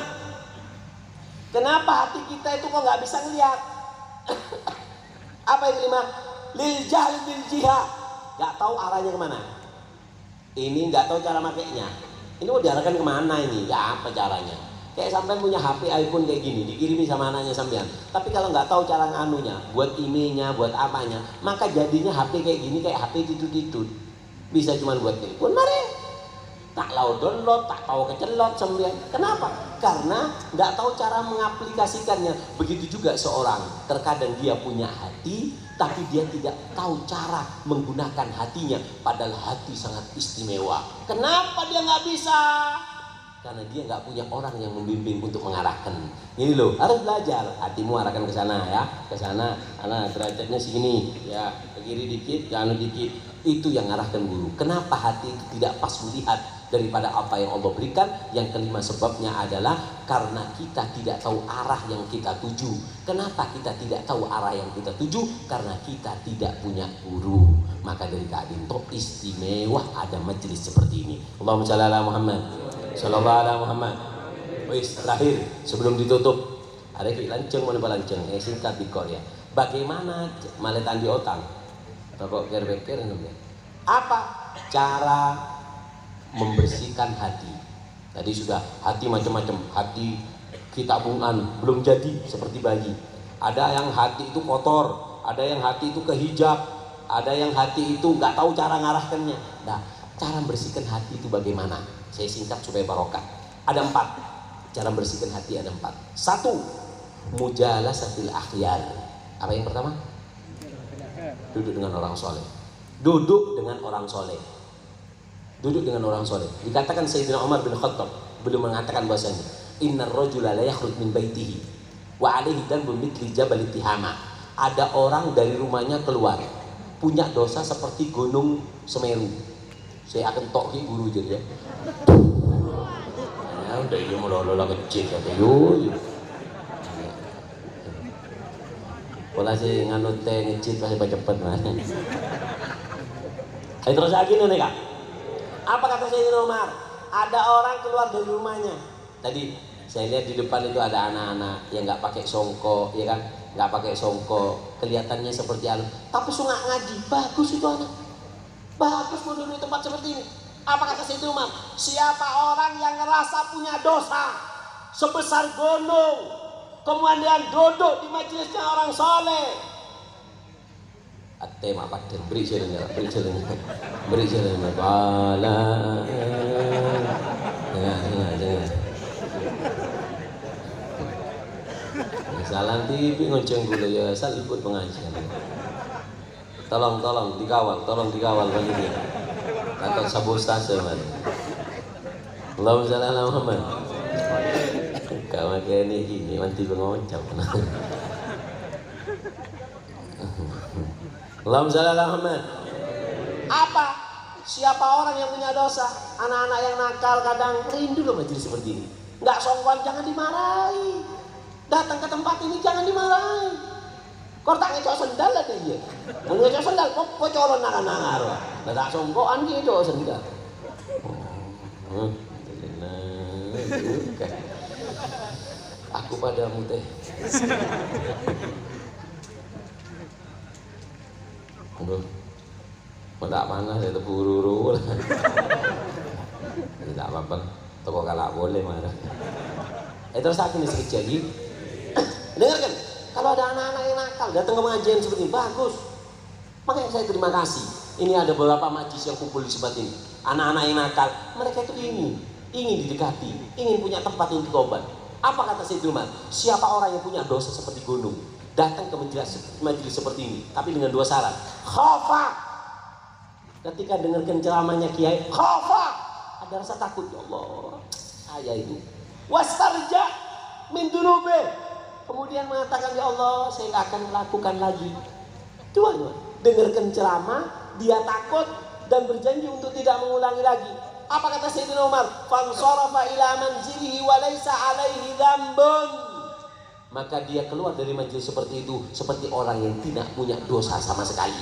kenapa hati kita itu kok nggak bisa ngelihat? Apa yang kelima? Lil jahl bil jihad. Nggak tahu arahnya kemana. Ini nggak tahu cara makainya. Ini mau diarahkan kemana ini? Ya apa caranya? Kayak sampean punya HP iPhone kayak gini, dikirimi sama anaknya sampean. Tapi kalau nggak tahu cara nganunya, buat emailnya, buat apanya, maka jadinya HP kayak gini kayak HP titut-titut. Bisa cuma buat telepon, mari. Tak tahu download, tak tahu kecelot sampean. Kenapa? Karena nggak tahu cara mengaplikasikannya. Begitu juga seorang, terkadang dia punya hati, tapi dia tidak tahu cara menggunakan hatinya. Padahal hati sangat istimewa. Kenapa dia nggak bisa? Karena dia nggak punya orang yang membimbing untuk mengarahkan. Ini loh, harus belajar. Hatimu arahkan ke sana ya, ke sana. Nah, derajatnya segini, ya ke kiri dikit, ke anu dikit. Itu yang arahkan guru. Kenapa hati itu tidak pas melihat daripada apa yang Allah berikan. Yang kelima sebabnya adalah karena kita tidak tahu arah yang kita tuju. Kenapa kita tidak tahu arah yang kita tuju? Karena kita tidak punya guru. Maka dari keadaan itu istimewa ada majelis seperti ini. Allahumma shalli ala Muhammad, sallallahu ala Muhammad. Wis terakhir sebelum ditutup, ada lanceng mana lanceng? Singkat di Korea. Bagaimana maletan di otang? Rokok ker-ker apa cara membersihkan hati? Tadi sudah hati macam-macam, hati kita bungan belum jadi seperti bayi. Ada yang hati itu kotor, ada yang hati itu kehijab, ada yang hati itu nggak tahu cara ngarahkannya. Nah, cara membersihkan hati itu bagaimana? Saya singkat supaya barokah. Ada 4 cara membersihkan hati, ada 4. 1, mujalasatil akhyar. Apa yang pertama? Duduk dengan orang soleh. Duduk dengan orang soleh. Duduk dengan orang soleh. Dikatakan Sayyidina Umar bin Khattab, beliau mengatakan bahasanya, innar rajula la yakhruj min baitihi wa alaihi dhanbun mithli jabal Tihama. Ada orang dari rumahnya keluar punya dosa seperti gunung Semeru. Saya akan toki guru jadi ya. Ya udah ini mulai kecil kata yo. Pola sih nganut teh ngecit pasti cepet mas. Terus lagi nih kak. Apa kata Sayyidina Umar? Ada orang keluar dari rumahnya. Tadi saya lihat di depan itu ada anak-anak yang nggak pakai songkok, ya kan? Nggak pakai songkok, kelihatannya seperti anu. Tapi suka ngaji, bagus itu anak. Bagus mau duduk di tempat seperti ini. Apa kata Sayyidina Umar? Siapa orang yang ngerasa punya dosa sebesar gunung, kemudian duduk di majelisnya orang soleh. Ate apa ter beri jalan, beri jalan. Bala. Jangan. Salam TV ngonceng gula ya, asal ikut pengajian. Tolong dikawal begini. Atau sabotase man. Allahumma shalli ala Muhammad. Kamu kayak ini nanti pengoncap. Allahumma shalli ala Muhammad. Apa? Siapa orang yang punya dosa? Anak-anak yang nakal kadang rindu loh majelis seperti ini. Nggak songkwan jangan dimarahi. Datang ke tempat ini jangan dimarahi. Kau tak ngecok sendal lah dia. Mau ngecok sendal, kok colon nangar-nangar. Tak songkoan dia ngecok sendal. Aku padamu teh. Aduh, tidak panas ya terburu-buru. Tidak apa-apa, toko kalah boleh marah. Terus aku nih sedikit lagi. Dengarkan, kalau ada anak-anak yang nakal datang ke pengajian seperti ini, bagus. Makanya saya terima kasih. Ini ada beberapa majlis yang kumpul di sebat ini. Anak-anak yang nakal, mereka itu ingin didekati, ingin punya tempat untuk tobat. Apa kata Sayyidina Umar? Siapa orang yang punya dosa seperti gunung, datang ke majelis seperti ini, tapi dengan 2 syarat. Khafa. Ketika dengarkan ceramahnya kiai, khafa. Ada rasa takut, ya Allah, saya itu. Wastarja min dunubi. Kemudian mengatakan, ya Allah, saya tidak akan melakukan lagi. Coba, dengarkan ceramah, dia takut dan berjanji untuk tidak mengulangi lagi. Apa kata Sayyidina Umar? Fansarafa ila manzilihi wa laisa alaihi dzambun. Maka dia keluar dari majelis seperti itu seperti orang yang tidak punya dosa sama sekali.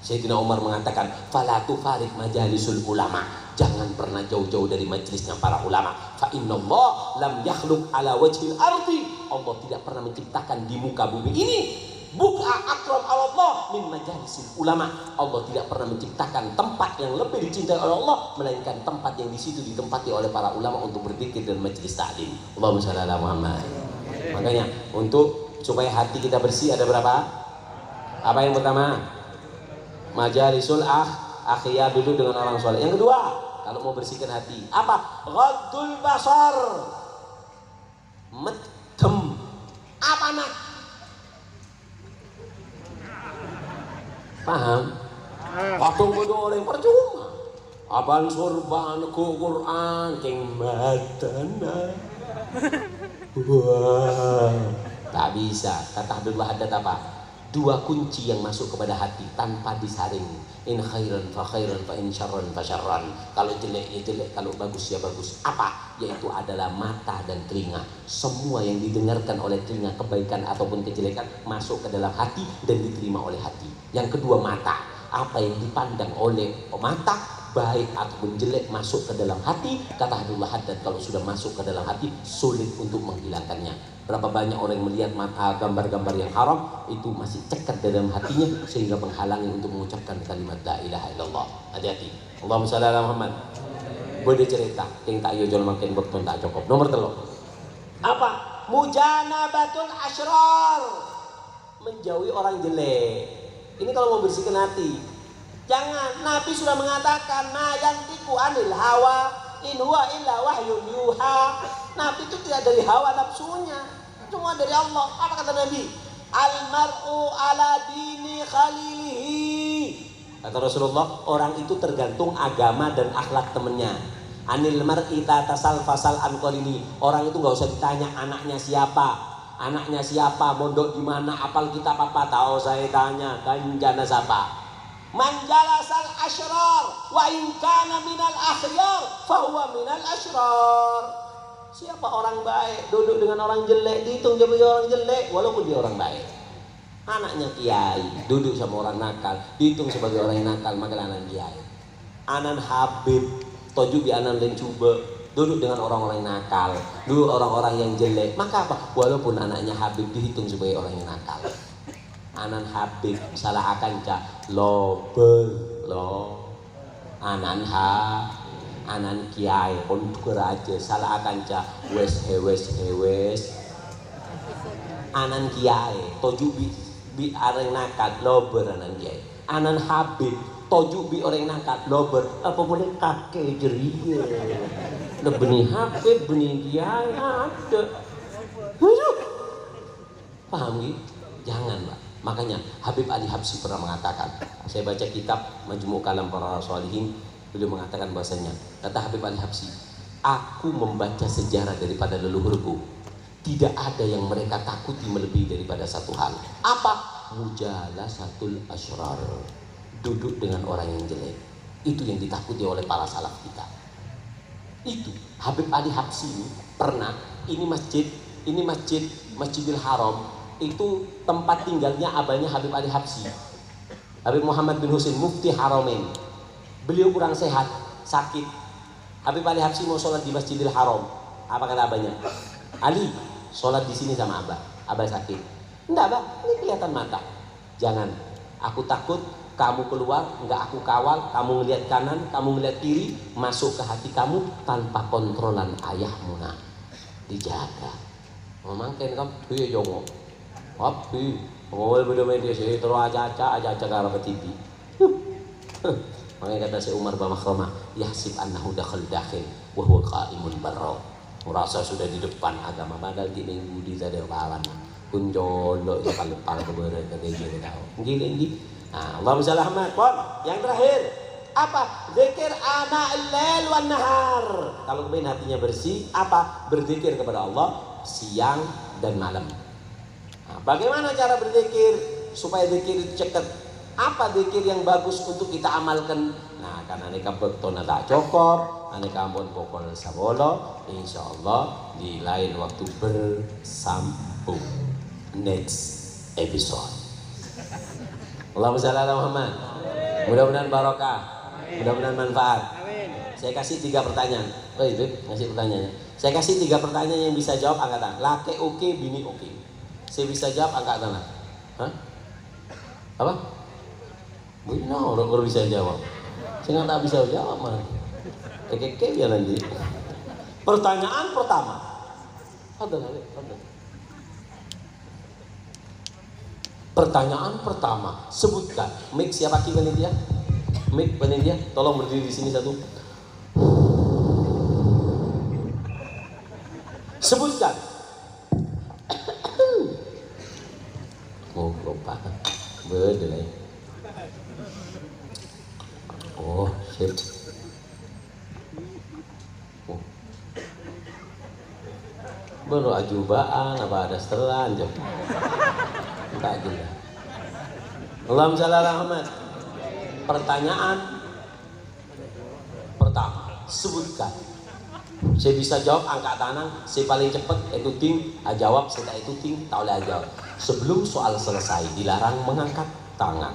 Sayyidina Umar mengatakan, fala tufarik majalisul ulama. Jangan pernah jauh-jauh dari majelisnya para ulama. Fa innallah lam yakhluq ala wajhil ardi. Allah tidak pernah menciptakan di muka bumi ini buka akram Allah min majalisil ulama. Allah tidak pernah menciptakan tempat yang lebih dicintai oleh Allah melainkan tempat yang di situ ditempati oleh para ulama untuk berzikir dan majelis ta'lim. Allahumma shalli ala Muhammad. Makanya untuk supaya hati kita bersih ada berapa? Apa yang pertama? Majalisul akhyar, duduk dengan orang soleh. Yang kedua, kalau mau bersihkan hati, apa? Ghaddul basar. Medem. Apa nak? Paham? Kadang bodoh orang percuma. Abang sorban ku Quran keng madana. Wah, tak bisa. Kata Abdul Wahid apa? Dua kunci yang masuk kepada hati tanpa disaring. In khairan fa khairan, fa in syarran fa syarran. Kalau jelek ya jelek, kalau bagus ya bagus. Apa? Yaitu adalah mata dan telinga. Semua yang didengarkan oleh telinga, kebaikan ataupun kejelekan, masuk ke dalam hati dan diterima oleh hati. Yang kedua, mata. Apa yang dipandang oleh mata, baik ataupun jelek, masuk ke dalam hati. Kata Habibullah Haddad, kalau sudah masuk ke dalam hati, sulit untuk menghilangkannya. Berapa banyak orang yang melihat gambar-gambar yang haram, itu masih cekat dalam hatinya sehingga menghalangi untuk mengucapkan kalimat la ilaha illallah. Hati-hati. Allahumma shalli ala Muhammad. Boleh cerita yang tak yo jual makin betul tak cukup. Nomor 3. Apa? Mujanabatul asyrar. Menjauhi orang jelek. Ini kalau mau bersihkan hati. Jangan, Nabi sudah mengatakan ma yantiqu anil hawa in huwa illa wahyun yuha. Nabi itu tidak dari hawa nafsunya, cuma dari Allah. Apa kata Nabi? Al-mar'u ala dini khalilihi. Kata Rasulullah, orang itu tergantung agama dan akhlak temannya. Anil mar'i tatasal fasal an qalini. Orang itu nggak usah ditanya anaknya siapa. Anaknya siapa, mondok di mana, apal kitab apa, tahu saya tanya, kanjana siapa. Manjalasal asyrar wa in kana minal akhyar fa huwa minal asyrar. Siapa orang baik duduk dengan orang jelek, dihitung sebagai orang jelek walaupun dia orang baik. Anaknya kiai duduk sama orang nakal, dihitung sebagai orang yang nakal, maka anak kiai. Anan Habib toju bi anan lain coba duduk dengan orang-orang yang nakal, duduk orang-orang yang jelek, maka apa? Walaupun anaknya Habib dihitung sebagai orang yang nakal. Anan Habib salah akan cak lober lo anan anan kiai pun aja salah akan cak wes anan kiai toju bi orang nakat lober anan kiai anan Habib toju bi orang nakat lober apa boleh kakek jeria le benih Habib benih kiai ada paham gitu? Jangan Pak. Makanya Habib Ali Habsyi pernah mengatakan, saya baca kitab Majmu' Kalam Para Shalihin, beliau mengatakan bahasanya, kata Habib Ali Habsyi, aku membaca sejarah daripada leluhurku, tidak ada yang mereka takuti melebihi daripada satu hal. Apa? Mujalasatul asyrar, duduk dengan orang yang jelek. Itu yang ditakuti oleh para salaf kita. Itu Habib Ali Habsyi ini pernah, ini Masjidil Haram, itu tempat tinggalnya abahnya Habib Ali Habsyi, Habib Muhammad bin Husain Mufti Haramain. Beliau kurang sehat, sakit. Habib Ali Habsyi mau sholat di Masjidil Haram. Apa kata abahnya? Ali, sholat di sini sama abah. Abah sakit. Enggak abah, ini kelihatan mata. Jangan, aku takut kamu keluar, enggak aku kawal, kamu ngelihat kanan, kamu ngelihat kiri, masuk ke hati kamu tanpa kontrolan ayahmu nak. Dijaga. Memang kan kamu tuh jongo. Tapi, oh bener media sih terus aja kalau ke TV. Makanya kata si Umar bin Makhrumah, yahsib annahu dakhil wa huwa qaimun barra. Merasa sudah di depan agama, padahal gini budi tadi kawan. Kunjolo ya palepal keberan ke gereja tahu. Gini. Nah, Allahumma shalli ala Muhammad. Yang terakhir, apa? Zikir ana al-lail wan nahar. Kalau kemudian hatinya bersih, apa? Berzikir kepada Allah siang dan malam. Nah, bagaimana cara berzikir supaya zikir itu cekat? Apa zikir yang bagus untuk kita amalkan? Nah, karena aneka bektona tak cukup, aneka ampun pokok sabolo, insyaallah di lain waktu bersambung next episode. Allahumma shalli ala Muhammad. Mudah-mudahan barokah, mudah-mudahan manfaat. Saya kasih 3 pertanyaan. Oh itu ngasih pertanyaannya. Saya kasih 3 pertanyaan yang bisa jawab angkat tangan. Laki oke, bini oke. Saya bisa jawab angkat tangan. Hah? Apa? Benar, orang bisa jawab. Saya nggak bisa jawab mah. Keke ya nanti. Pertanyaan pertama. Ada. Pertanyaan pertama, sebutkan. Mik siapa ki panitia? Mik panitia, tolong berdiri di sini satu. Sebutkan. Oh, lupa. Betul. Oh, sip. Oh. Baru ajubaan apa ada setelan jam. Tak gila. Allahumma shalli ala Muhammad. Pertanyaan pertama, sebutkan. Saya bisa jawab angkat tangan, saya paling cepat itu ting, jawab saya tak itu ting, tak boleh jawab. Sebelum soal selesai dilarang mengangkat tangan.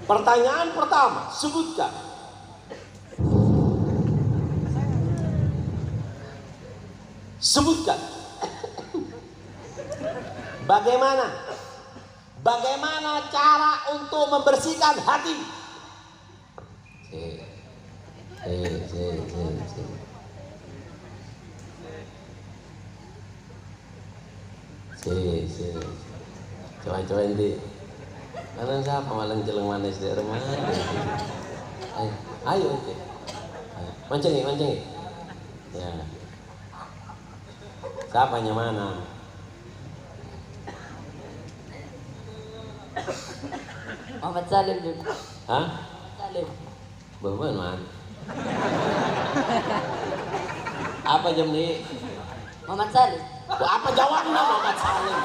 Pertanyaan pertama, sebutkan. Sebutkan. Bagaimana cara untuk membersihkan hati? Coba nanti. Karena siapa malang jeleng manis di rumah? Ayo oke. Mancing. Ya. Siapanya mana? Muhammad Salim dulu. Hah? Salim. Beban man. Apa jam ini? Muhammad Salim. Apa jawabnya Muhammad Salim?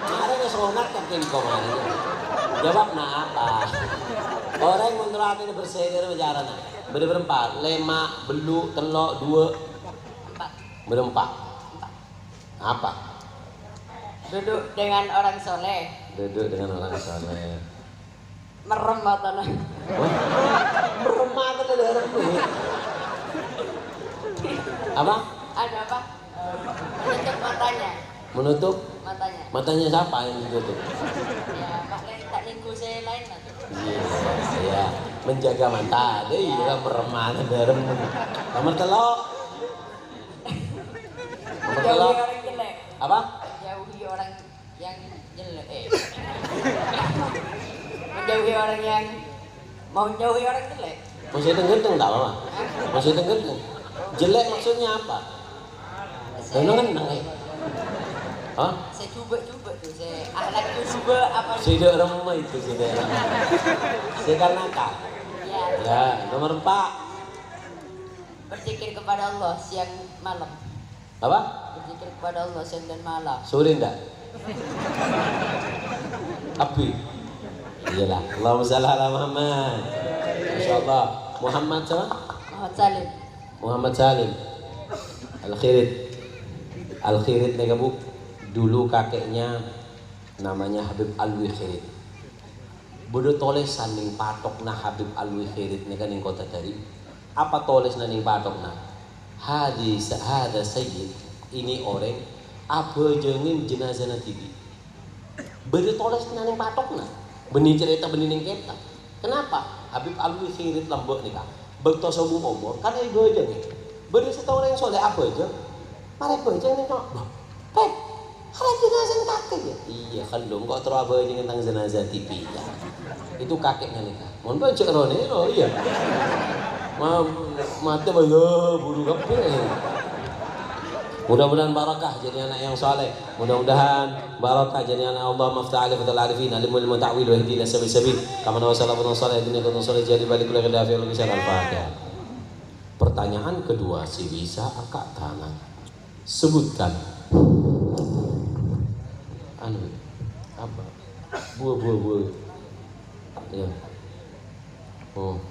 Mari ke sonat kan kemarin. Jawabnya apa? Orang yang menurut ini berseder bicara nak. Berempat, lima, belu, telok, dua, berempat. Apa? Duduk dengan orang soleh. Duduk dengan orang soleh. Merem matanya. Merem mata dari orang ini. Apa? Ada apa? Menutup matanya. Menutup? Matanya. Matanya siapa yang ditutup? Ya, makanya tak lingku saya lain lah. Iya, menjaga mata. Dia juga merem mata dari nomor telok. Nomor Jauhi telok. orang jelek. Apa? Jauhi orang yang jelek. Menjauhi orang yang mau jauhi orang jelek. Masih genteng tak mama? Masih genteng. Jelek maksudnya apa? Benar kan nang? Hah? Saya coba tuh, saya akhlakku coba apa? Sudah remah itu sudah. Saya nakal. Ya. Ya, nomor 4. Berzikir kepada Allah siang malam. Apa? Berzikir kepada Allah siang dan malam. Sore enggak? Api. Iyalah. Allahumma shalli ala Muhammad. Insyaallah. Muhammad siapa? Muhammad Salim. Muhammad Salim. Al-Khirit nih kamu. Dulu kakeknya namanya Habib Alwi Khirit. Bodoh tulisan ning patok na Habib Alwi Khirit nih kan yang kota tadi. Apa tulis na ning patok na? Hada sayyid, ini orang apa jengin jenazah na tibi. Bodoh tulis na ning patok na. Benih cerita benih ning kita. Kenapa? Habib Alwi Khirit lambok nih kak. Bekto sobung umur kan ego aja nih. Bodoh satu orang yang soleh apa aja? Mereka aja nih kok. Ada jenazah kakek ya? Iya kalau kok terus apa aja tentang jenazah TV ya? Itu kakeknya nih kak. Mohon baca Ronero iya. Mati bayo buru kape. Mudah-mudahan barakah jadi anak yang saleh. Mudah-mudahan barakah jadi anak Allah mafta'ala fatal arifin alimul muta'wil wa hidina sabil-sabil. Kama nawa sallallahu salih dunia kata salih jadi balik lagi dafi Allah bisa al-Fatihah. Pertanyaan kedua si bisa akak tangan. Sebutkan apa? Buah. Ya. Oh.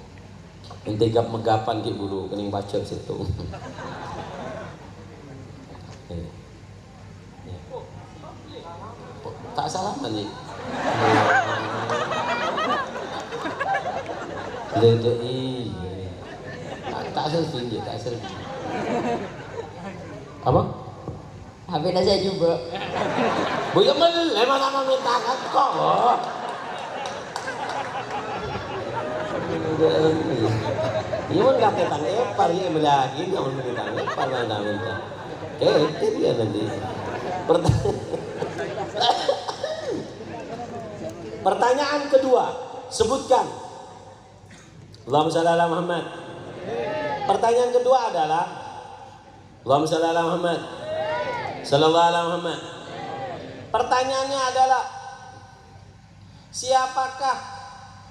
Ente gap megapan ki bulu kening baca situ. Tak salah nih. Ledei. Tak selfie. Apa? HP saya juga. Buya meleh mana minta kok. Iya mau nggak ketang epar ya lagi nggak mau ketang epar mana minta. Itu dia nanti. Pertanyaan kedua, sebutkan. Allahumma shalli ala Muhammad. Pertanyaan kedua adalah Allahumma shalli ala Muhammad. Sallallahu alaihi Muhammad. Pertanyaannya adalah siapakah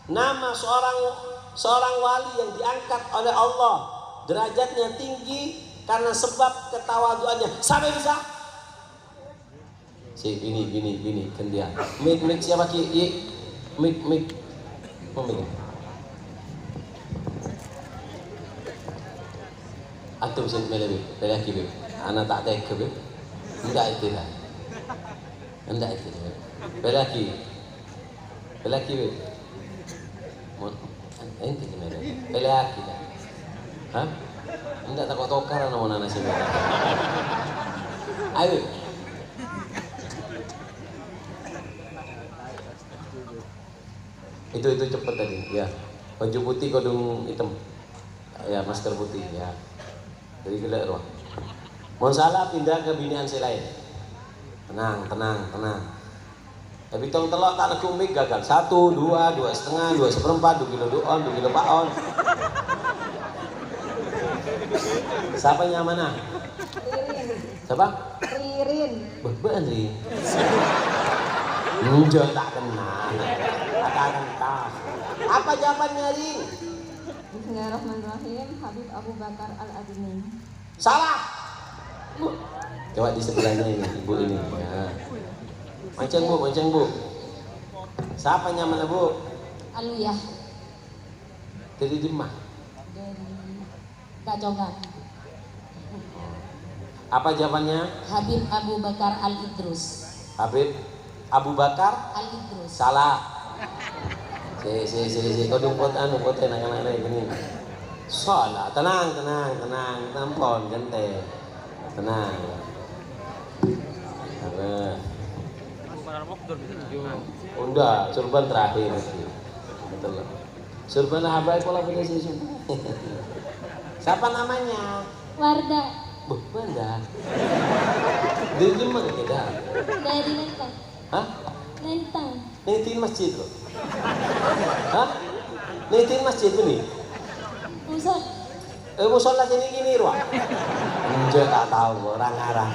nama seorang wali yang diangkat oleh Allah derajatnya tinggi karena sebab ketawaduannya? Sampai bisa? Si bini kan dia. Mik siapa ki? Mik. Oh mik. Antum sen melebi, lelaki be. Anak tak ada ke be. Enggak itu lah. Enggak itu. Lelaki be. Mau ente gimana? Lelaki lah. Hah? Enggak takut tokar nama nana sih. Ayo. Itu cepet tadi, ya. Baju putih kodong hitam, ya masker putih, ya. Jadi gelap ruang. Mohon salah pindah ke binian si lain. Tenang. Tapi tong telok tak lekung mik gagal. 1, 2, 2,5, 2,4, 2 kilo duon, 2 kilo paon. Siapa yang mana? Siapa? Ririn. Beban sih. Enggak tak kenal. Akan tas. Apa jawabannya, Rin? Bismillahirrahmanirrahim. Habib Abu Bakar Al-Admin. Salah. Coba di sebelahnya ini, ibu ini. Ya. Mancing bu. Siapa nyaman bu? Aluyah Dari Dimah. dari Kajongan. Apa jawabannya? Habib Abu Bakar Al-Idrus. Habib Abu Bakar. Al-Idrus. Salah. Si kau dumput anak-anak ini. Salah. Tenang. Tampon gente. Tenang. Udah, surban terakhir. Betul. Surban habai pola pada sisi. Siapa namanya? Warda Benda. Dari mana kita? dari Lentang. Hah? Lentang. Nitin masjid loh. Hah? Nitin masjid ini? Pusat. Musola sini gini ruang. Enggak tak tahu orang arah.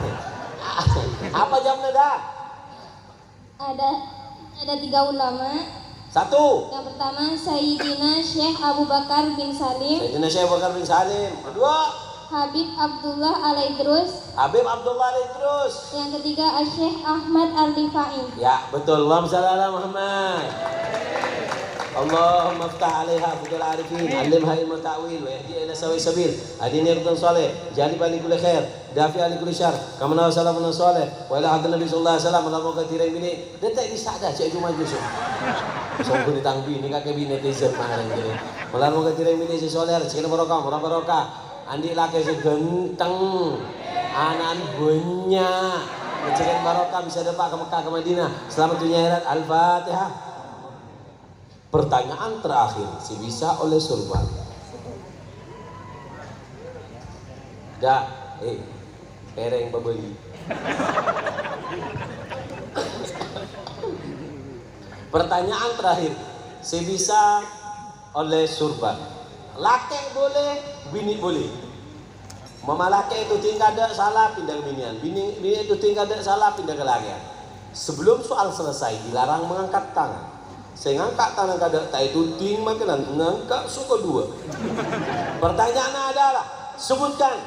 Apa jamnya dah? Ada 3 ulama. 1. Yang pertama Sayyidina Syekh Abu Bakar bin Salim. Sayyidina Syekh Abu Bakar bin Salim. 2. Habib Abdullah Al-Idrus. Habib Abdullah Al-Idrus. Yang ketiga Syekh Ahmad Al-Rifai. Ya betul. Allahumma shalli ala Muhammad. Allahumma aftah alaiha bukal arifin, alimha ilmu ta'wil, wa yahdi ila sawi sabil, adini rudun salih, jalib ali kulli khair, dafi ali kulli syar, kamana wa salamun salih, wa ila hadin Nabi sallallahu alaihi wasallam, alamu katirin bini, detak di sada, cik cuma jusuk. Songku ditang bini, kakek bini netizen kemarin gini. Alamu katirin bini, si salih, cikina barokah, andi laki si genteng, anan banyak, cikina barokah bisa dapat ke Mekah ke Madinah, selamat dunia akhirat, Al-Fatihah. Pertanyaan terakhir, si bisa oleh surban. Dah, pereng pembeli. Pertanyaan terakhir, si bisa oleh surban. Laki boleh, bini boleh. Mama laki itu tinggal ada salah pindah ke binian, bini itu tinggal ada salah pindah ke lakian. Sebelum soal selesai, dilarang mengangkat tangan. Saya ngangkat tangan kada tak itu ting makanan ngangkat suka 2. Pertanyaannya adalah sebutkan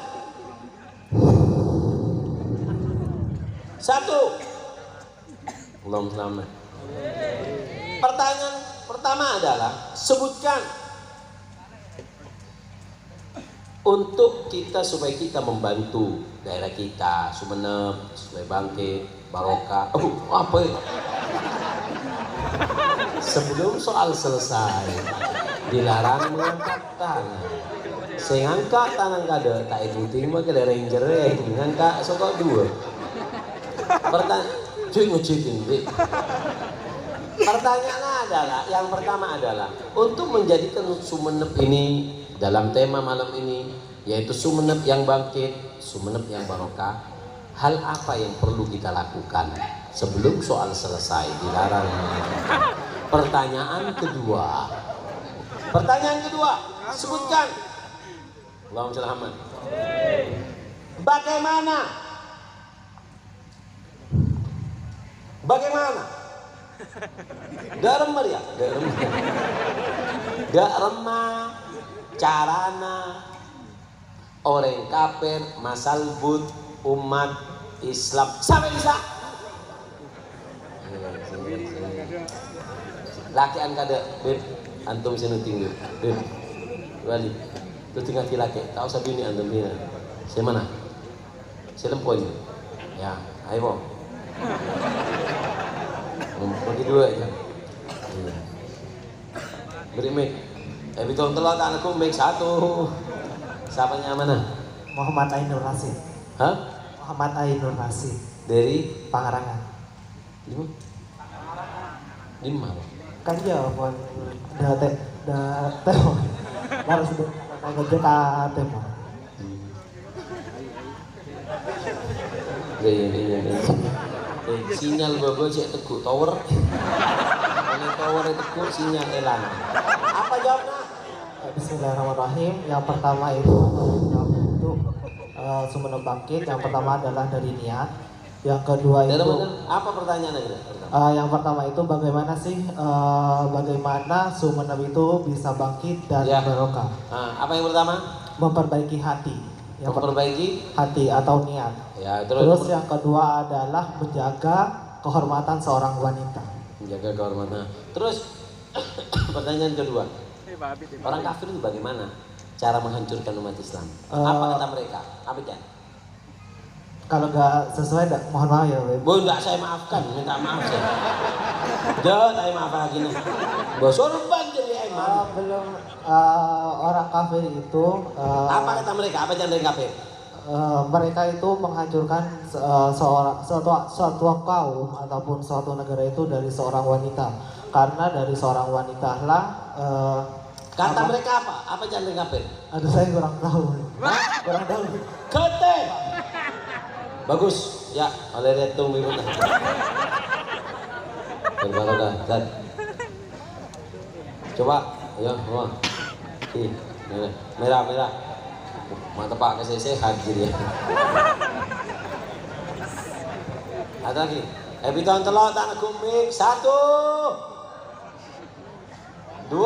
1. Belum selamat. Pertanyaan pertama adalah sebutkan untuk kita supaya kita membantu daerah kita Sumeneb supaya bangkit barokah. Apa ya? Sebelum soal selesai dilarang mengangkat tangan. Saya ngangkat tangan kada tak ikuti mah kada ranger ngangkat sokok 2. Pertanyaannya adalah yang pertama adalah untuk menjadikan Sumeneb ini dalam tema malam ini yaitu Sumeneb yang bangkit, Sumeneb yang barokah. Hal apa yang perlu kita lakukan sebelum soal selesai dilarang? Pertanyaan kedua, sebutkan. Allahumma shalli Muhammad. Bagaimana? Darem ya, darem carana orang kafir masalbut umat Islam sampai bisa Lakian kada, beb. Antum sini tinggi, beb. Balik. Itu tinggal laki. Tahu sabi ini antum ini. Saya mana? Saya lempon. Ya, ayo. Bagi dua aja. Beri mic. Betul telur anakku mic satu. Siapanya mana? Muhammad Ainur Rasid. Hah? Muhammad Ainur Rasid Dari Pangarangan. di mana? Kan dia buat temo. Harus kerja ka temo. Iya. Sinyal bawa cek teguk tower. Kalau tower teguk sinyal elang. Apa jawabnya? Bismillahirrahmanirrahim. Yang pertama itu Sumeneb bangkit. Yang pertama adalah dari niat. Yang kedua itu apa pertanyaannya? yang pertama itu bagaimana Sumeneb itu bisa bangkit dan Ya. barokah. Apa yang pertama? Memperbaiki hati. Yang Memperbaiki hati atau niat. ya, Terus yang kedua adalah menjaga kehormatan seorang wanita. menjaga kehormatan. Terus pertanyaan kedua, orang kafir itu bagaimana cara menghancurkan umat Islam? Apa kata mereka? Apa kan? Kalau nggak sesuai, mohon maaf ya, Beb. Bu, enggak, saya maafkan, minta maaf saya. Jangan saya maaf lagi nih. Bos sorban jadi imam. Belum orang kafir itu Apa kata mereka? Apa yang dari kafir? mereka itu menghancurkan suatu kaum ataupun suatu negara itu dari seorang wanita, karena dari seorang wanita lah Kata mereka apa? Apa yang dari kafir? aduh saya kurang tahu. Kurang tahu. Kete. Bagus. Ya, oleh retung minggu. Berbarokah. Dan coba, ayo, semua. Merah. Mantap Pak, kasih sehat jadi ya. Ada lagi. Ebiton telur tanah kumik. 1 2.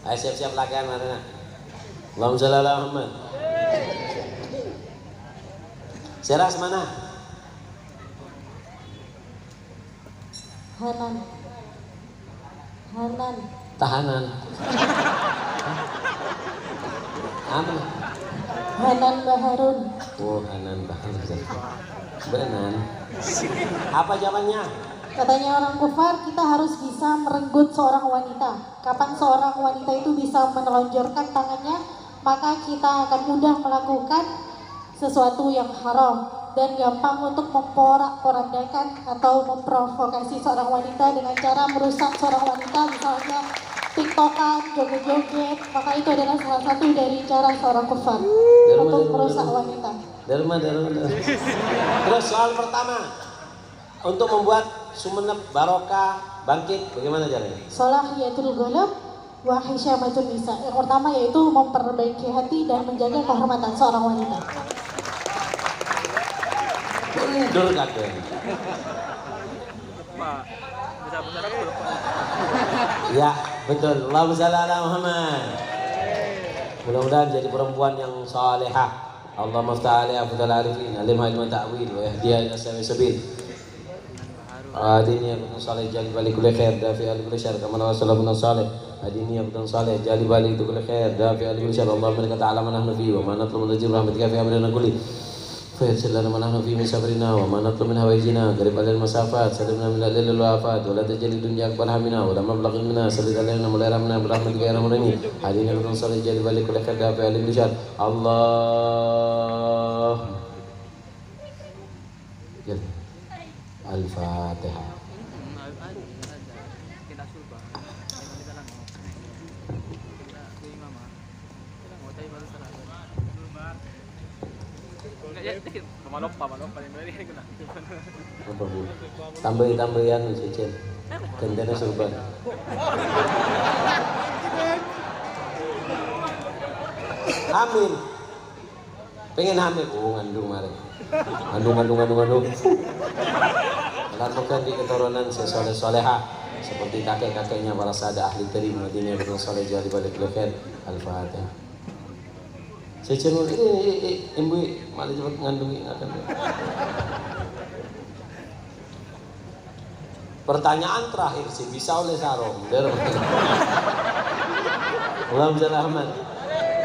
Ayo siap-siap latihan mana? Allahumma sholli ala Muhammad. Seras mana? Hanan. Tahanan. Apa? Hanan Baharun. Oh, Hanan Baharun. Benar. Apa jawabannya? Katanya orang kufar, kita harus bisa merenggut seorang wanita. Kapan seorang wanita itu bisa menelonjorkan tangannya, maka kita akan mudah melakukan sesuatu yang haram dan gampang untuk memporak-porandakan atau memprovokasi seorang wanita dengan cara merusak seorang wanita, misalnya tiktokan, joget-joget. Maka itu adalah salah satu dari cara seorang kufar untuk merusak wanita. Derma. Terus soal pertama, untuk membuat Sumeneb barokah bangkit, bagaimana caranya? Sholahiyatul Ghalab wa Hisyamatul Nisa. Yang pertama yaitu memperbaiki hati dan menjaga kehormatan seorang wanita. Mundur kakek. Ya, betul. Allahumma shalli ala Muhammad. Mudah-mudahan jadi perempuan yang salehah. Allahumma ftah alaiha afdal arifin, alimha ilman ta'wil wa yahdiha ila sabil. Adini abdan saleh jali balik kulli khair dafi al kulli syarr kama rasulullah bin saleh. Adini abdan saleh jali balik kulli khair dafi al kulli syarr. Allahumma innaka ta'lamu ma nahnu fihi wa ma natlubu min rahmatika fi amrina kulli. فيسر لنا ما نحن فيه من صبرنا وما نطلب من هويجنا قرب على المسافات سلمنا من الليل والوافات ولا تجعل الدنيا أكبر همنا ولا مبلغ منا سلط علينا ولا يرحمنا برحمتك يا ارحم الراحمين هدينا بدون صلاة جل بالك كل خير دافع للرجال الله جل الفاتحة. Tambahin cicil gentena surban hamil pengen hamil ngandung mari ngandung kan di keturunan sesoleh soleha seperti kakek-kakeknya para sahabat ahli karim Madinah bin Saleh Jari balik leher. Al-Fatihah. Saya cenderung ibu malah cepat ngandungi akan. Pertanyaan terakhir sih bisa oleh sarong. Ulang Rahman.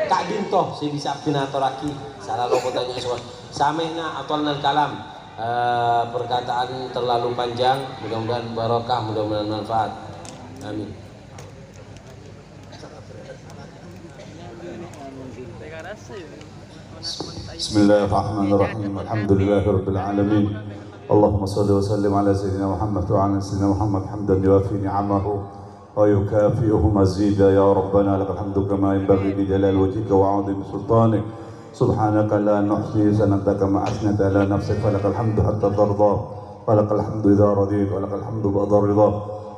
Kak Dintoh si bisa pinatoraki salah lo tanya soal samehna atau nal kalam perkataan terlalu panjang, mudah-mudahan barokah, mudah-mudahan manfaat. Amin. Bismillahirrahmanirrahim. Alhamdulillahirabbil alamin. Allahumma shalli wa sallim ala sayyidina Muhammad wa ala sayyidina Muhammad hamdan yuwafi ni'amahu wa yukafi'uhu mazida ya rabbana lakal hamdu kama yanbaghi li jalali wajhika wa 'azimi sultanik. Subhanaka la nuhsi sanata kama asnata ala nafsik falakal hamdu hatta tarda falakal hamdu idza radit walakal hamdu ba'da ridha.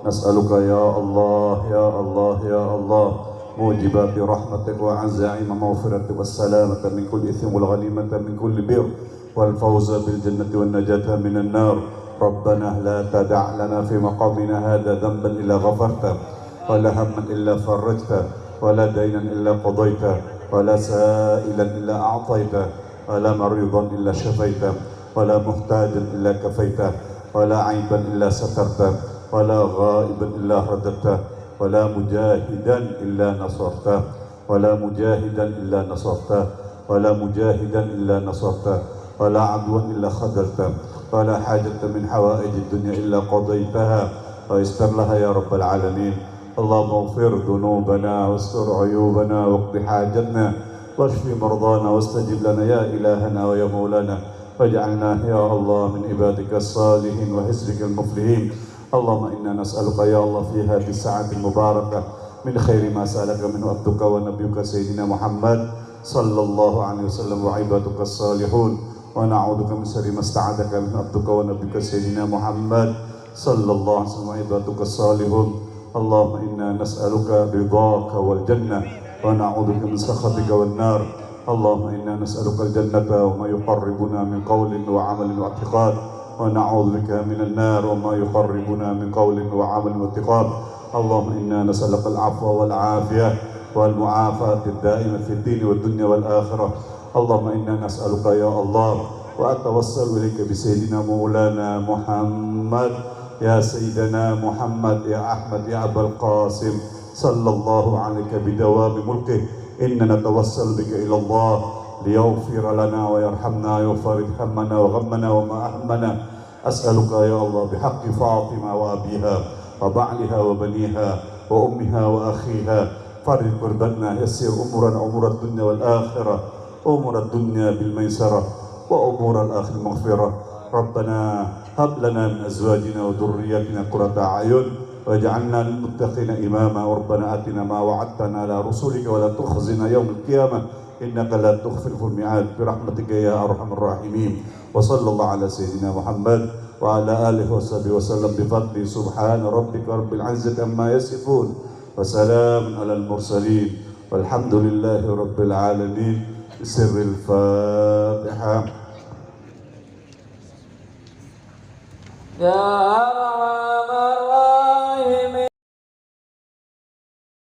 Nas'aluka ya Allah ya Allah ya Allah موجبات رحمتك وعزائم مغفرتك والسلامة من كل إثم والغنيمة من كل بر والفوز بالجنة والنجاة من النار. ربنا لا تدع لنا في مقامنا هذا ذنبا إلا غفرته ولا هما إلا فرجته ولا دينا إلا قضيته ولا سائلا إلا أعطيته ولا مريضا إلا شفيته ولا محتاجا إلا كفيته ولا عيبا إلا سترته ولا غائبا إلا رددته ولا مجاهدا إلا نصرته ولا مجاهدا إلا نصرته ولا مجاهدا إلا نصرته ولا عدوا إلا خذلته ولا حاجة من حوائج الدنيا إلا قضيتها ويسر لها يا رب العالمين. اللهم اغفر ذنوبنا واستر عيوبنا واقض حاجتنا واشف مرضانا واستجب لنا يا إلهنا ويا مولانا واجعلنا يا الله من عبادك الصالحين وحزبك المفلحين. اللهم إنا نسألك يا الله في هذه الساعة المباركة من خير ما سألك منه عبدك ونبيك سيدنا محمد صلى الله عليه وسلم وعبادك الصالحون ونعوذ بك من شر ما استعاذك منه عبدك ونبيك سيدنا محمد صلى الله عليه وسلم وعبادك الصالحون. اللهم إنا نسألك رضاك والجنة ونعوذ بك من سخطك والنار. اللهم إنا نسألك الجنة وما يقربنا من قول وعمل واعتقاد ونعوذ بك من النار وما يقربنا من قول وعمل واعتقاد. اللهم إنا نسألك العفو والعافية والمعافاة الدائمة في الدين والدنيا والآخرة. اللهم إنا نسألك يا الله وأتوسل إليك بسيدنا مولانا محمد يا سيدنا محمد يا أحمد يا أبا القاسم صلى الله عليك بدوام ملكه. إنا نتوسل بك إلى الله ليغفر لنا ويرحمنا ويفرج همنا وغمنا وما أهمنا. أسألك يا الله بحق فاطمة وأبيها وبعلها وبنيها وأمها وأخيها فرج كربتنا يسر أمورنا أمور الدنيا والآخرة أمور الدنيا بالميسرة وأمور الآخرة المغفرة. ربنا هب لنا من أزواجنا وذرياتنا قرة أعين واجعلنا للمتقين إماما. ربنا آتنا ما وعدتنا على رسلك ولا تخزنا يوم القيامة إنك لا تخلف الميعاد برحمتك يا أرحم الراحمين. وصلى الله على سيدنا محمد وعلى آله وصحبه وسلم بفضل سبحان ربك رب العزة عما يصفون وسلام على المرسلين والحمد لله رب العالمين. بسر الفاتحة. يا